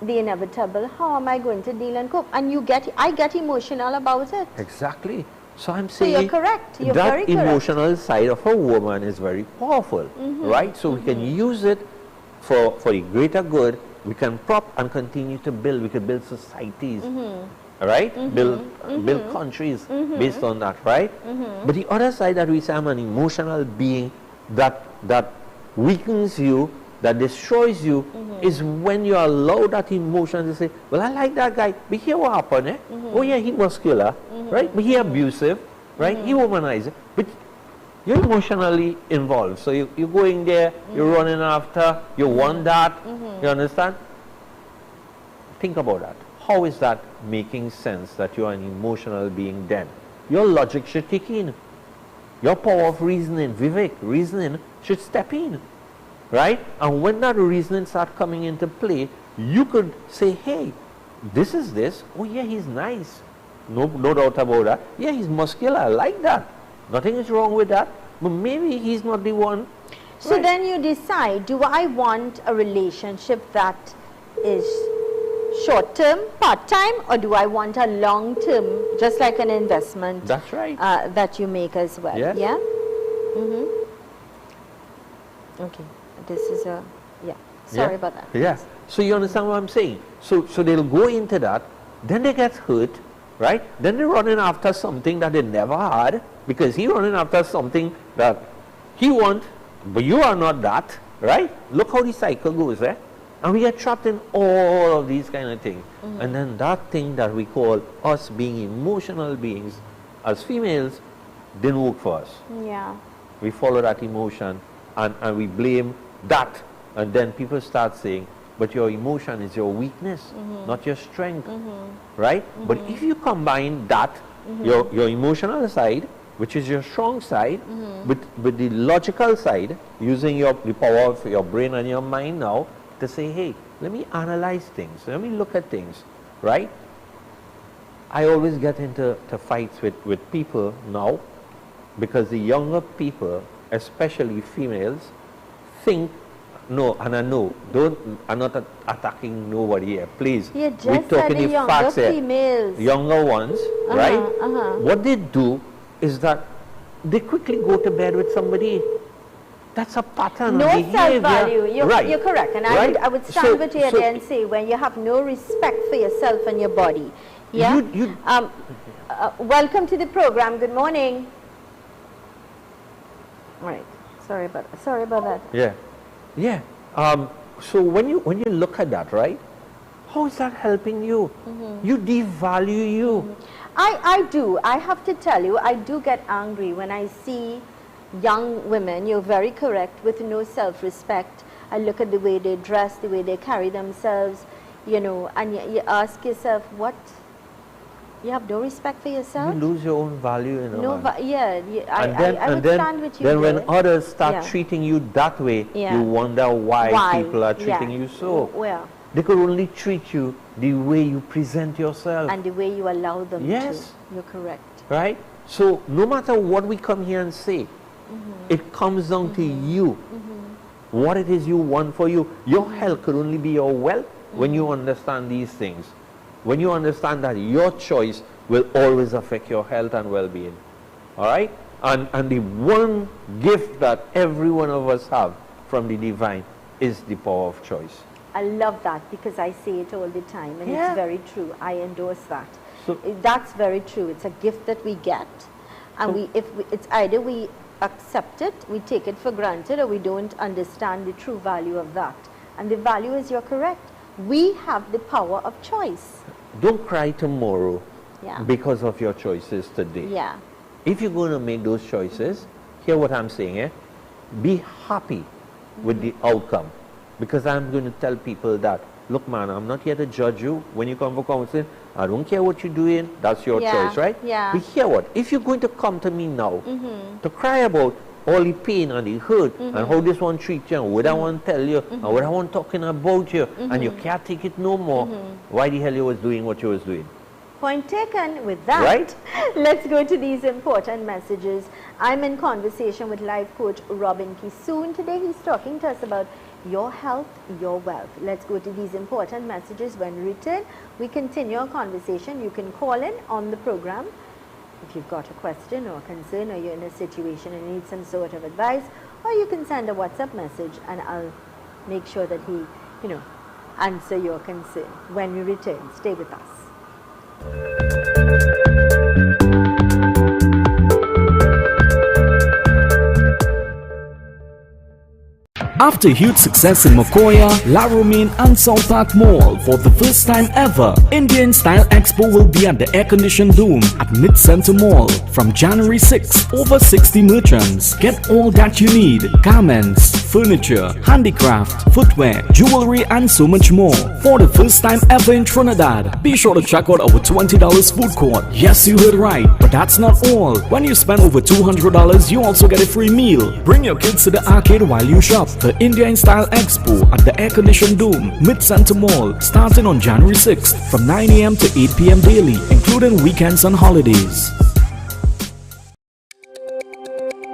Speaker 1: the inevitable, how am I going to deal and cope? And I get emotional about it.
Speaker 2: Exactly. So I'm
Speaker 1: So
Speaker 2: saying
Speaker 1: you're correct. You're
Speaker 2: that
Speaker 1: very correct.
Speaker 2: emotional side of a woman is very powerful, right? So we can use it for the greater good. We can prop and continue to build. We could build societies, right? Build countries based on that, right? But the other side that we say, I'm an emotional being that weakens you, that destroys you, is when you allow that emotion to say, well, I like that guy, but here what happened, eh? Oh yeah, he muscular, right? But he abusive, right? He womanizer. But you're emotionally involved. So you're going there, you're running after, you want that, you understand? Think about that. How is that making sense that you're an emotional being then? Your logic should kick in. Your power of reasoning, Vivek, reasoning should step in, right? And when that reasoning starts coming into play, you could say, hey, this is this. Oh yeah, he's nice. No doubt about that. Yeah, he's muscular. I like that. Nothing is wrong with that. But maybe he's not the one.
Speaker 1: So
Speaker 2: right?
Speaker 1: then you decide, do I want a relationship that is short-term, part-time, or do I want a long-term, just like an investment?
Speaker 2: That's right.
Speaker 1: That you make as well.
Speaker 2: Yes.
Speaker 1: Yeah? Okay. This is a, sorry about that.
Speaker 2: Yeah. So you understand what I'm saying? So they'll go into that, then they get hurt, right? Then they're running after something that they never had, because he's running after something that he wants, but you are not that, right? Look how the cycle goes, eh? And we get trapped in all of these kind of things. And then that thing that we call us being emotional beings as females didn't work for us.
Speaker 1: Yeah.
Speaker 2: We follow that emotion and we blame that. And then people start saying, but your emotion is your weakness, not your strength, right? But if you combine that, your emotional side, which is your strong side, with the logical side, using the power of your brain and your mind now, to say, hey, let me analyze things, let me look at things, right? I always get into fights with people now, because the younger people, especially females, think, no, and I know, I'm not attacking nobody here, please.
Speaker 1: You just
Speaker 2: We're
Speaker 1: said
Speaker 2: talking
Speaker 1: the
Speaker 2: the
Speaker 1: younger
Speaker 2: facts here.
Speaker 1: females.
Speaker 2: Younger ones, right? What they do is that they quickly go to bed with somebody. That's a pattern
Speaker 1: No
Speaker 2: of behavior.
Speaker 1: self-value.
Speaker 2: Right.
Speaker 1: You're correct. And
Speaker 2: Right.
Speaker 1: I would stand with you there and say, when you have no respect for yourself and your body. Yeah? Welcome to the program. Good morning. All right. Sorry about that.
Speaker 2: Yeah. Yeah. So when you look at that, right, how is that helping you? You devalue you.
Speaker 1: I do. I have to tell you, I do get angry when I see young women, you're very correct, with no self-respect. I look at the way they dress, the way they carry themselves, and you ask yourself, what You have no respect for yourself.
Speaker 2: You lose your own value in a man.
Speaker 1: I understand what you
Speaker 2: Then
Speaker 1: did.
Speaker 2: when others start
Speaker 1: Yeah.
Speaker 2: treating you that way,
Speaker 1: Yeah.
Speaker 2: you wonder why people are treating you so.
Speaker 1: Well,
Speaker 2: They could only treat you the way you present yourself.
Speaker 1: and the way you allow them
Speaker 2: Yes.
Speaker 1: to. You're correct.
Speaker 2: Right? So no matter what we come here and say, it comes down to you. What it is you want for you. Your health could only be your wealth when you understand these things. When you understand that your choice will always affect your health and well-being. Alright? And the one gift that every one of us have from the divine is the power of choice.
Speaker 1: I love that because I say it all the time, and
Speaker 2: Yeah.
Speaker 1: it's very true. I endorse that.
Speaker 2: So-
Speaker 1: That's very true. It's a gift that we get, and it's either we accept it, we take it for granted, or we don't understand the true value of that. And the value is, you're correct. We have the power of choice.
Speaker 2: Don't cry tomorrow
Speaker 1: Yeah.
Speaker 2: because of your choices today.
Speaker 1: Yeah.
Speaker 2: If you're going to make those choices, hear what I'm saying, be happy with the outcome. Because I'm going to tell people that, look man, I'm not here to judge you when you come for counseling. I don't care what you're doing, that's your
Speaker 1: Yeah,
Speaker 2: choice, right?
Speaker 1: yeah.
Speaker 2: But hear what, if you're going to come to me now to cry about all the pain and the hurt and how this one treats you and what I want to tell you and what I want talking about you and you can't take it no more, why the hell you was doing what you was doing?
Speaker 1: Point taken. With that,
Speaker 2: Right?
Speaker 1: let's go to these important messages. I'm in conversation with life coach Robin Kisoon. Today he's talking to us about your health, your wealth. Let's go to these important messages. When we return, we continue our conversation. You can call in on the program if you've got a question or a concern, or you're in a situation and need some sort of advice, or you can send a WhatsApp message and I'll make sure that he, answer your concern. When we return, stay with us.
Speaker 3: After huge success in Mokoya, Laramine and Southwark Mall, for the first time ever, Indian Style Expo will be at the air-conditioned Dome at Mid-Center Mall from January 6. Over 60 merchants. Get all that you need: garments, furniture, handicraft, footwear, jewelry and so much more. For the first time ever in Trinidad, be sure to check out our $20 food court. Yes, you heard right, but that's not all. When you spend over $200, you also get a free meal. Bring your kids to the arcade while you shop. The Indian Style Expo at the air-conditioned Dome, Mid-Center Mall, starting on January 6th from 9 a.m. to 8 p.m. daily, including weekends and holidays.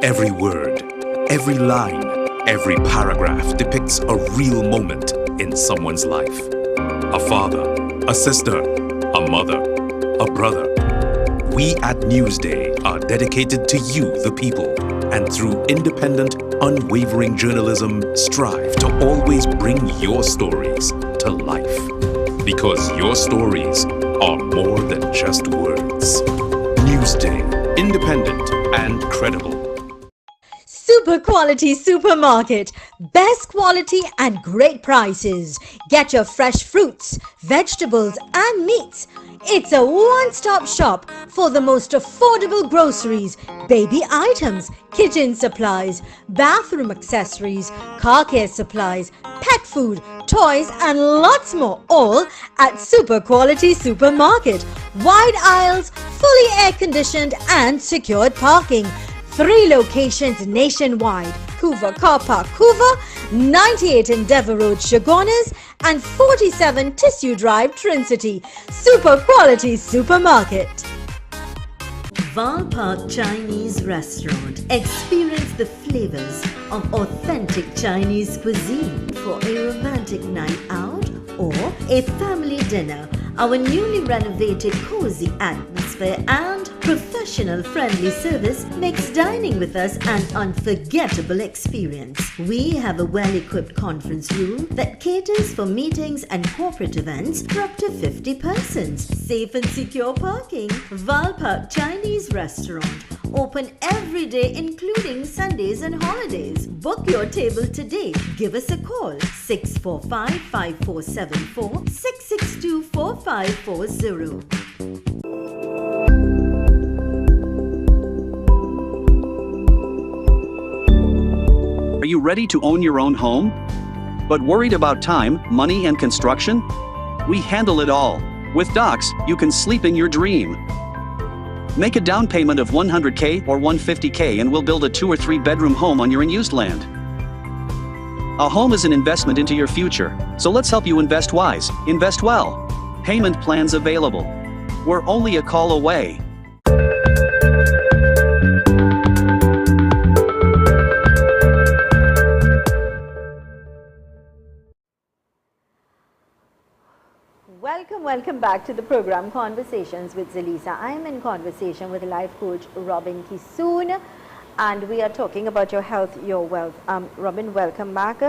Speaker 4: Every word, every line, every paragraph depicts a real moment in someone's life. A father, a sister, a mother, a brother. We at Newsday are dedicated to you, the people, and through independent, unwavering journalism, strive to always bring your stories to life. Because your stories are more than just words. Newsday, independent and credible.
Speaker 5: Super quality supermarket. Best quality and great prices. Get your fresh fruits, vegetables and meats. It's a one-stop shop for the most affordable groceries, baby items, kitchen supplies, bathroom accessories, car care supplies, pet food, toys and lots more, all at Super Quality Supermarket. Wide aisles, fully air-conditioned and secured parking. 3 locations nationwide: Couva Car Park, Couva, 98 Endeavour Road, Chagonas, and 47 Tissue Drive, Trincity. Super Quality Supermarket.
Speaker 1: Val Park Chinese Restaurant. Experience the flavors of authentic Chinese cuisine for a romantic night out or a family dinner. Our newly renovated cozy atmosphere and professional friendly service makes dining with us an unforgettable experience. We have a well-equipped conference room that caters for meetings and corporate events for up to 50 persons. Safe and secure parking. Val Park Chinese Restaurant. Open every day including Sundays and holidays. Book your table today. Give us a call 645-5474 662-4540.
Speaker 9: Are you ready to own your own home? But worried about time, money, and construction? We handle it all. With Docs, you can sleep in your dream. Make a down payment of $100K or $150K and we'll build a 2 or 3 bedroom home on your unused land. A home is an investment into your future, so let's help you invest wise, invest well. Payment plans available. We're only a call away.
Speaker 1: Welcome back to the program Conversations with Zelisa. I am in conversation with life coach Robin Kisoon, and we are talking about your health, your wealth. Robin, welcome back.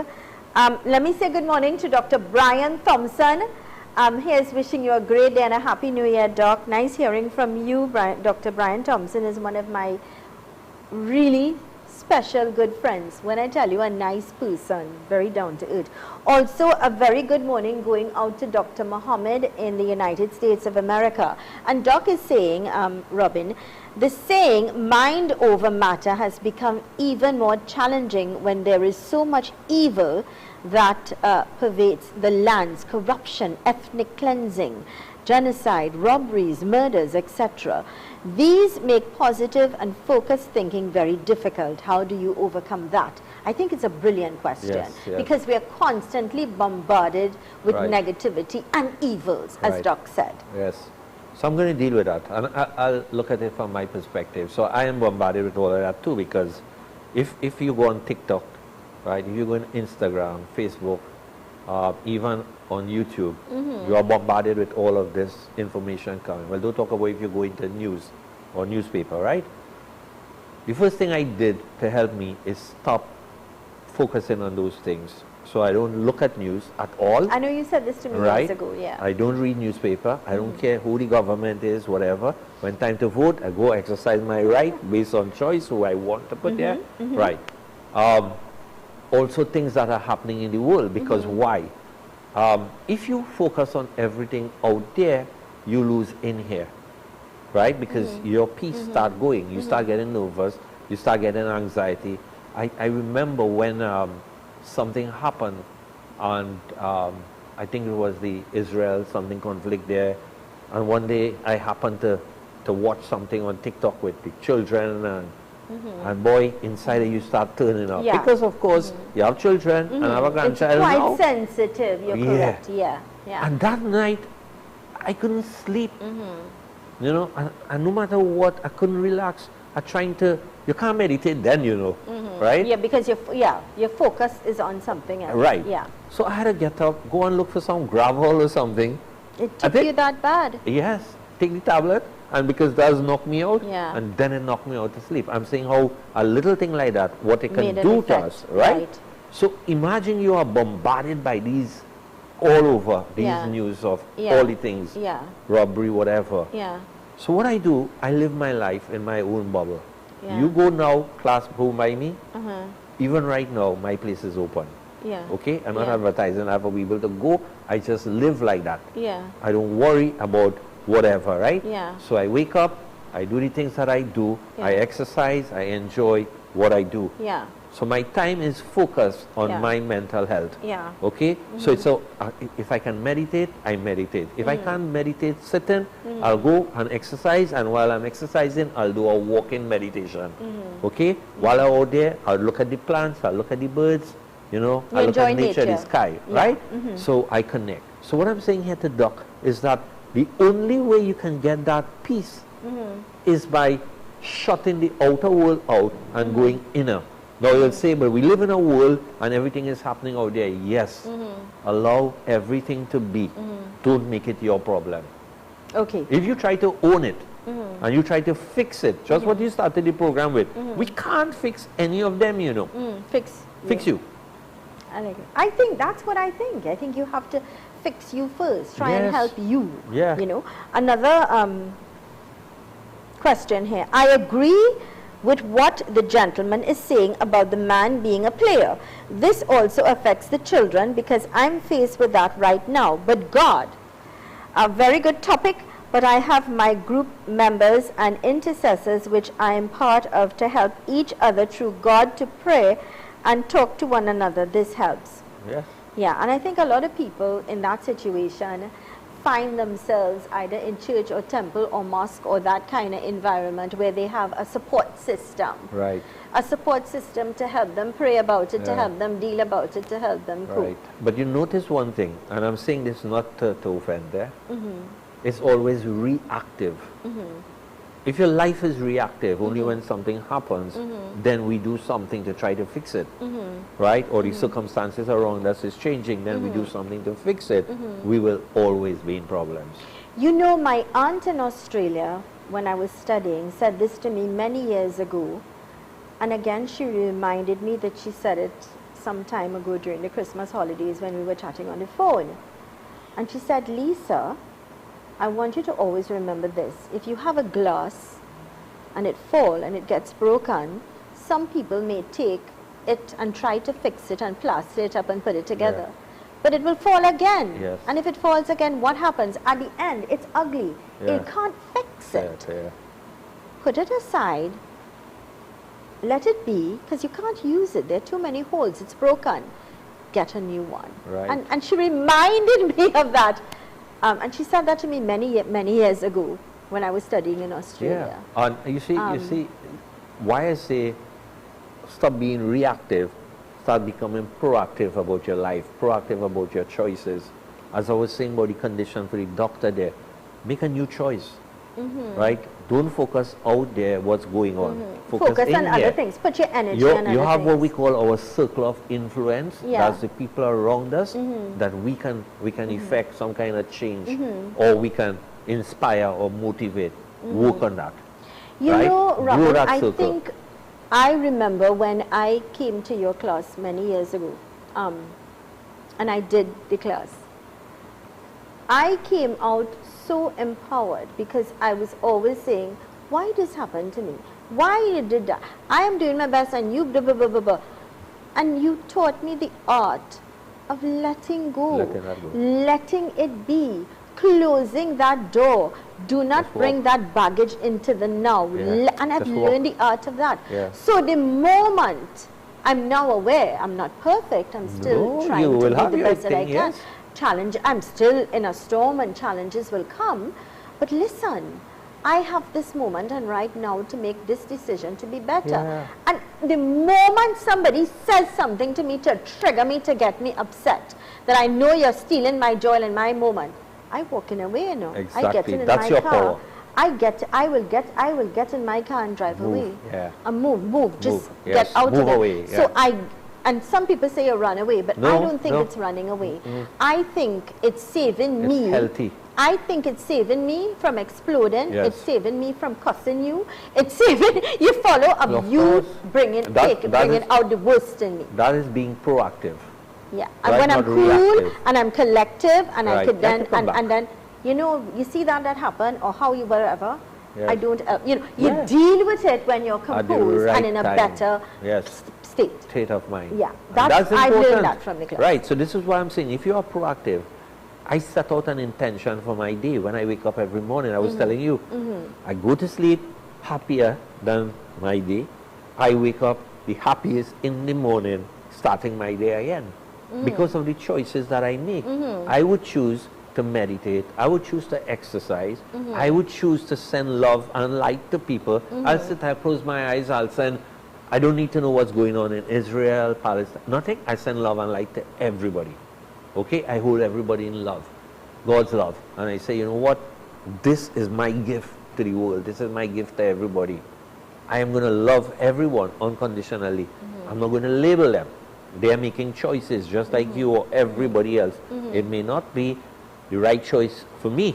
Speaker 1: Let me say good morning to Dr. Brian Thompson. He is wishing you a great day and a happy new year, Doc. Nice hearing from you. Dr. Brian Thompson is one of my really special good friends. When I tell you, a nice person, very down to earth. Also, a very good morning going out to Dr. Mohammed in the United States of America. And Doc is saying, Robin, the saying mind over matter has become even more challenging when there is so much evil that pervades the lands: corruption, ethnic cleansing, genocide, robberies, murders, etc. These make positive and focused thinking very difficult. How do you overcome that? I think it's a brilliant question,
Speaker 2: Yes.
Speaker 1: because we are constantly bombarded with
Speaker 2: Right.
Speaker 1: negativity and evils, as
Speaker 2: Right.
Speaker 1: Doc said.
Speaker 2: Yes. So I'm going to deal with that, and I'll look at it from my perspective. So I am bombarded with all of that too, because if you go on TikTok, right, if you go on Instagram, Facebook, even on YouTube, you are bombarded with all of this information coming. Well, don't talk about if you go into news or newspaper, right? The first thing I did to help me is stop focusing on those things. So I don't look at news at all.
Speaker 1: I know you said this to me
Speaker 2: Right.
Speaker 1: years ago, yeah.
Speaker 2: I don't read newspaper. I don't care who the government is, whatever. When time to vote, I go exercise my right based on choice, who I want to put there. Right. Also things that are happening in the world, because why? If you focus on everything out there, you lose in here, right? Because your peace start going. You start getting nervous. You start getting anxiety. I remember when something happened, and I think it was the Israel something conflict there, and one day I happened to watch something on TikTok with the children, and boy, inside you start turning up.
Speaker 1: Yeah.
Speaker 2: Because of course you have children and have a
Speaker 1: It's
Speaker 2: grandchild
Speaker 1: quite
Speaker 2: now.
Speaker 1: sensitive, you're
Speaker 2: Yeah.
Speaker 1: correct, yeah.
Speaker 2: And that night I couldn't sleep, you know, and no matter what, I couldn't relax. I'm trying to, you can't meditate then, you know, right?
Speaker 1: Yeah, because your focus is on something else.
Speaker 2: Right.
Speaker 1: Yeah.
Speaker 2: So I had to get up, go and look for some gravel or something.
Speaker 1: It
Speaker 2: I
Speaker 1: took
Speaker 2: think-
Speaker 1: you that bad?
Speaker 2: Yes, take the tablet, and because that knocked me out,
Speaker 1: Yeah.
Speaker 2: and then it knocked me out to sleep. I'm saying how a little thing like that, what it can
Speaker 1: Made an
Speaker 2: do to
Speaker 1: effect,
Speaker 2: us, right?
Speaker 1: right.
Speaker 2: So imagine you are bombarded by these all over, these
Speaker 1: Yeah.
Speaker 2: news of
Speaker 1: Yeah.
Speaker 2: all the things,
Speaker 1: Yeah.
Speaker 2: robbery, whatever.
Speaker 1: Yeah.
Speaker 2: So what I do, I live my life in my own bubble.
Speaker 1: Yeah.
Speaker 2: You go now, class home by me,
Speaker 1: Uh-huh.
Speaker 2: even right now, my place is open.
Speaker 1: Yeah.
Speaker 2: Okay, I'm not
Speaker 1: Yeah.
Speaker 2: advertising, I have to be able to go, I just live like that.
Speaker 1: Yeah.
Speaker 2: I don't worry about whatever, right?
Speaker 1: Yeah.
Speaker 2: So I wake up, I do the things that I do, I
Speaker 1: Yeah.
Speaker 2: exercise, I enjoy what I do.
Speaker 1: Yeah.
Speaker 2: So my time is focused on
Speaker 1: Yeah.
Speaker 2: my mental health.
Speaker 1: Yeah.
Speaker 2: Okay? So it's if I can meditate, I meditate. If I can't meditate sitting, I'll go and exercise, and while I'm exercising, I'll do a walking meditation. Okay? While I'm out there, I'll look at the plants, I'll look at the birds, you know,
Speaker 1: You
Speaker 2: I'll look
Speaker 1: enjoy
Speaker 2: at nature, the
Speaker 1: nature.
Speaker 2: sky,
Speaker 1: Yeah.
Speaker 2: right? So I connect. So what I'm saying here to Doc is that the only way you can get that peace is by shutting the outer world out and going inner. Now you'll say, but we live in a world and everything is happening out there. Yes. Allow everything to be. Don't make it your problem.
Speaker 1: Okay.
Speaker 2: If you try to own it and you try to fix it, just what you started the program with, we can't fix any of them, you know. Fix you.
Speaker 1: I like it. I think that's what I think. I think you have to fix you first. Try and
Speaker 2: Yes.
Speaker 1: help you.
Speaker 2: Yeah.
Speaker 1: You know. Another question here. I agree with what the gentleman is saying about the man being a player. This also affects the children because I'm faced with that right now. But God, a very good topic, but I have my group members and intercessors which I am part of to help each other through God to pray and talk to one another. This helps.
Speaker 2: Yes.
Speaker 1: Yeah, and I think a lot of people in that situation find themselves either in church or temple or mosque or that kind of environment where they have a support system.
Speaker 2: Right.
Speaker 1: A support system to help them pray about it, to
Speaker 2: Yeah.
Speaker 1: help them deal about it, to help them cope.
Speaker 2: Right. But you notice one thing, and I'm saying this not to offend, it's always reactive. If your life is reactive, only when something happens, then we do something to try to fix it, right? Or the circumstances around us is changing, then we do something to fix it. We will always be in problems.
Speaker 1: You know, my aunt in Australia, when I was studying, said this to me many years ago. And again, she reminded me that she said it some time ago during the Christmas holidays when we were chatting on the phone. And she said, Lisa, I want you to always remember this. If you have a glass and it falls and it gets broken, some people may take it and try to fix it and plaster it up and put it together.
Speaker 2: Yeah.
Speaker 1: But it will fall again.
Speaker 2: Yes.
Speaker 1: And if it falls again, what happens? At the end, it's ugly.
Speaker 2: Yeah.
Speaker 1: You can't fix it.
Speaker 2: Yeah.
Speaker 1: Put it aside. Let it be, because you can't use it. There are too many holes. It's broken. Get a new one.
Speaker 2: Right.
Speaker 1: And she reminded me of that. And she said that to me many years ago when I was studying in Australia.
Speaker 2: Yeah. And you see, why I say stop being reactive, start becoming proactive about your life, proactive about your choices. As I was saying about the condition for the doctor there, make a new choice, right? Don't focus out there what's going on.
Speaker 1: Focus
Speaker 2: in
Speaker 1: on other
Speaker 2: here.
Speaker 1: things. Put your energy
Speaker 2: You
Speaker 1: on other
Speaker 2: have what
Speaker 1: things.
Speaker 2: we call our circle of influence.
Speaker 1: Yeah.
Speaker 2: That's the people around us that we can effect some kind of change, or we can inspire or motivate. Work on that.
Speaker 1: You
Speaker 2: right?
Speaker 1: know,
Speaker 2: Grow
Speaker 1: Robin,
Speaker 2: that
Speaker 1: I
Speaker 2: circle.
Speaker 1: think I remember when I came to your class many years ago, and I did the class. I came out so empowered because I was always saying, why this happened to me? Why you did that? I am doing my best and you blah, blah, blah, blah, blah. And you taught me the art of letting go, letting it be, closing that door. Do not bring that baggage into the now.
Speaker 2: Yeah.
Speaker 1: And I've
Speaker 2: Just walk.
Speaker 1: learned the art of that.
Speaker 2: Yeah.
Speaker 1: So the moment I'm now aware, I'm not perfect, I'm still
Speaker 2: No,
Speaker 1: trying
Speaker 2: you
Speaker 1: to
Speaker 2: will
Speaker 1: be
Speaker 2: have
Speaker 1: the
Speaker 2: your
Speaker 1: best that I
Speaker 2: thing,
Speaker 1: can.
Speaker 2: yes.
Speaker 1: Challenge, I'm still in a storm and challenges will come. But listen, I have this moment and right now to make this decision to be better.
Speaker 2: Yeah.
Speaker 1: And the moment somebody says something to me to trigger me, to get me upset, that I know you're stealing my joy and my moment, I walking away, you know. I get
Speaker 2: Exactly.
Speaker 1: in
Speaker 2: That's
Speaker 1: my
Speaker 2: your
Speaker 1: car.
Speaker 2: power.
Speaker 1: I will get in my car and drive away.
Speaker 2: Yeah.
Speaker 1: And move. Just
Speaker 2: Yes.
Speaker 1: get out
Speaker 2: Move
Speaker 1: of it.
Speaker 2: away,
Speaker 1: So
Speaker 2: yeah.
Speaker 1: and some people say you run away, but I
Speaker 2: No,
Speaker 1: don't think
Speaker 2: no.
Speaker 1: it's running away. I think it's saving
Speaker 2: It's
Speaker 1: me.
Speaker 2: healthy.
Speaker 1: I think it's saving me from exploding.
Speaker 2: Yes.
Speaker 1: It's saving me from cussing you. It's saving you follow up
Speaker 2: Of
Speaker 1: you
Speaker 2: course.
Speaker 1: bringing
Speaker 2: That
Speaker 1: bringing
Speaker 2: is-
Speaker 1: out the worst in me.
Speaker 2: That is being proactive.
Speaker 1: Yeah,
Speaker 2: Right,
Speaker 1: and when I'm
Speaker 2: not
Speaker 1: cool
Speaker 2: reactive.
Speaker 1: and I'm collective and I
Speaker 2: Right,
Speaker 1: could
Speaker 2: you have
Speaker 1: then
Speaker 2: to come back.
Speaker 1: and then you know you see that happened or how you whatever.
Speaker 2: Yes.
Speaker 1: I don't you know you
Speaker 2: Yeah.
Speaker 1: deal with it when you're
Speaker 2: At the
Speaker 1: composed
Speaker 2: right
Speaker 1: and in a
Speaker 2: time.
Speaker 1: better
Speaker 2: Yes.
Speaker 1: state.
Speaker 2: State of mind.
Speaker 1: Yeah,
Speaker 2: And
Speaker 1: I've learned
Speaker 2: important.
Speaker 1: that from the class.
Speaker 2: Right, so this is what I'm saying. If you are proactive, I set out an intention for my day. When I wake up every morning, I was telling you, I go to sleep happier than my day. I wake up the happiest in the morning, starting my day again. Because of the choices that I make. I would choose to meditate. I would choose to exercise. I would choose to send love and light to people. I'll sit, I'll close my eyes, I'll send, I don't need to know what's going on in Israel, Palestine, nothing. I send love and light to everybody. Okay, I hold everybody in love, God's love. And I say, you know what? This is my gift to the world. This is my gift to everybody. I am going to love everyone unconditionally. I'm not going to label them. They are making choices just like you or everybody else. It may not be the right choice for me,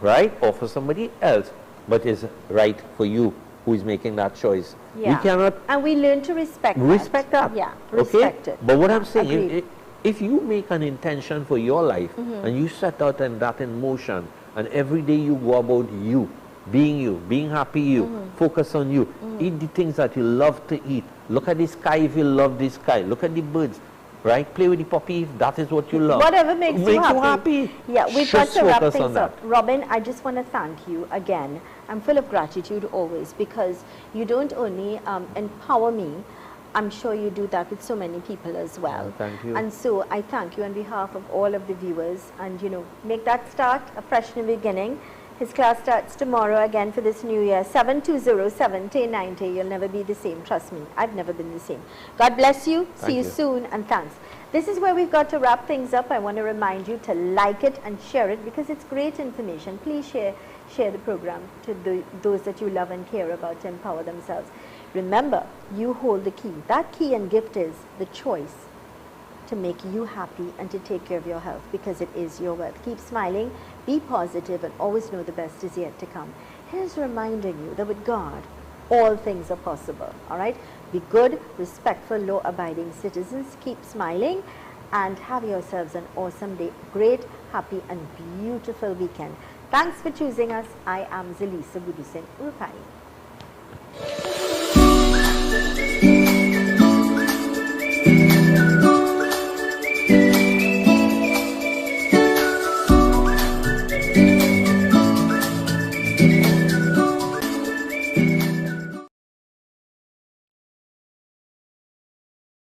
Speaker 2: right? Or for somebody else, but it's right for you who is making that choice.
Speaker 1: Yeah.
Speaker 2: We cannot
Speaker 1: And we learn to respect
Speaker 2: that.
Speaker 1: Yeah,
Speaker 2: Okay?
Speaker 1: respect it.
Speaker 2: But what I'm saying
Speaker 1: Agreed.
Speaker 2: is, if you make an intention for your life and you set out and that in motion, and every day you go about you, being happy focus on you, eat the things that you love to eat, look at the sky if you love the sky, look at the birds, right? Play with the puppy if that is what you love.
Speaker 1: Whatever makes you
Speaker 2: happy.
Speaker 1: Yeah, we've got
Speaker 2: Just
Speaker 1: to wrap
Speaker 2: focus
Speaker 1: things
Speaker 2: on that.
Speaker 1: up. Robin, I just want to thank you again. I'm full of gratitude always because you don't only empower me, I'm sure you do that with so many people as well.
Speaker 2: Thank you.
Speaker 1: And so I thank you on behalf of all of the viewers, and make that start a fresh new beginning. His class starts tomorrow again for this new year, 7207-90. You'll never be the same, trust me. I've never been the same. God bless you. See you soon, and thanks. This is where we've got to wrap things up. I want to remind you to like it and share it because it's great information. Please share the program to those that you love and care about to empower themselves. Remember, you hold the key. That key and gift is the choice to make you happy and to take care of your health, because it is your wealth. Keep smiling, be positive, and always know the best is yet to come. Here's reminding you that with God, all things are possible. All right? Be good, respectful, law-abiding citizens. Keep smiling and have yourselves an awesome day. Great, happy, and beautiful weekend. Thanks for choosing us. I am Zelisa Gudusen Urupai.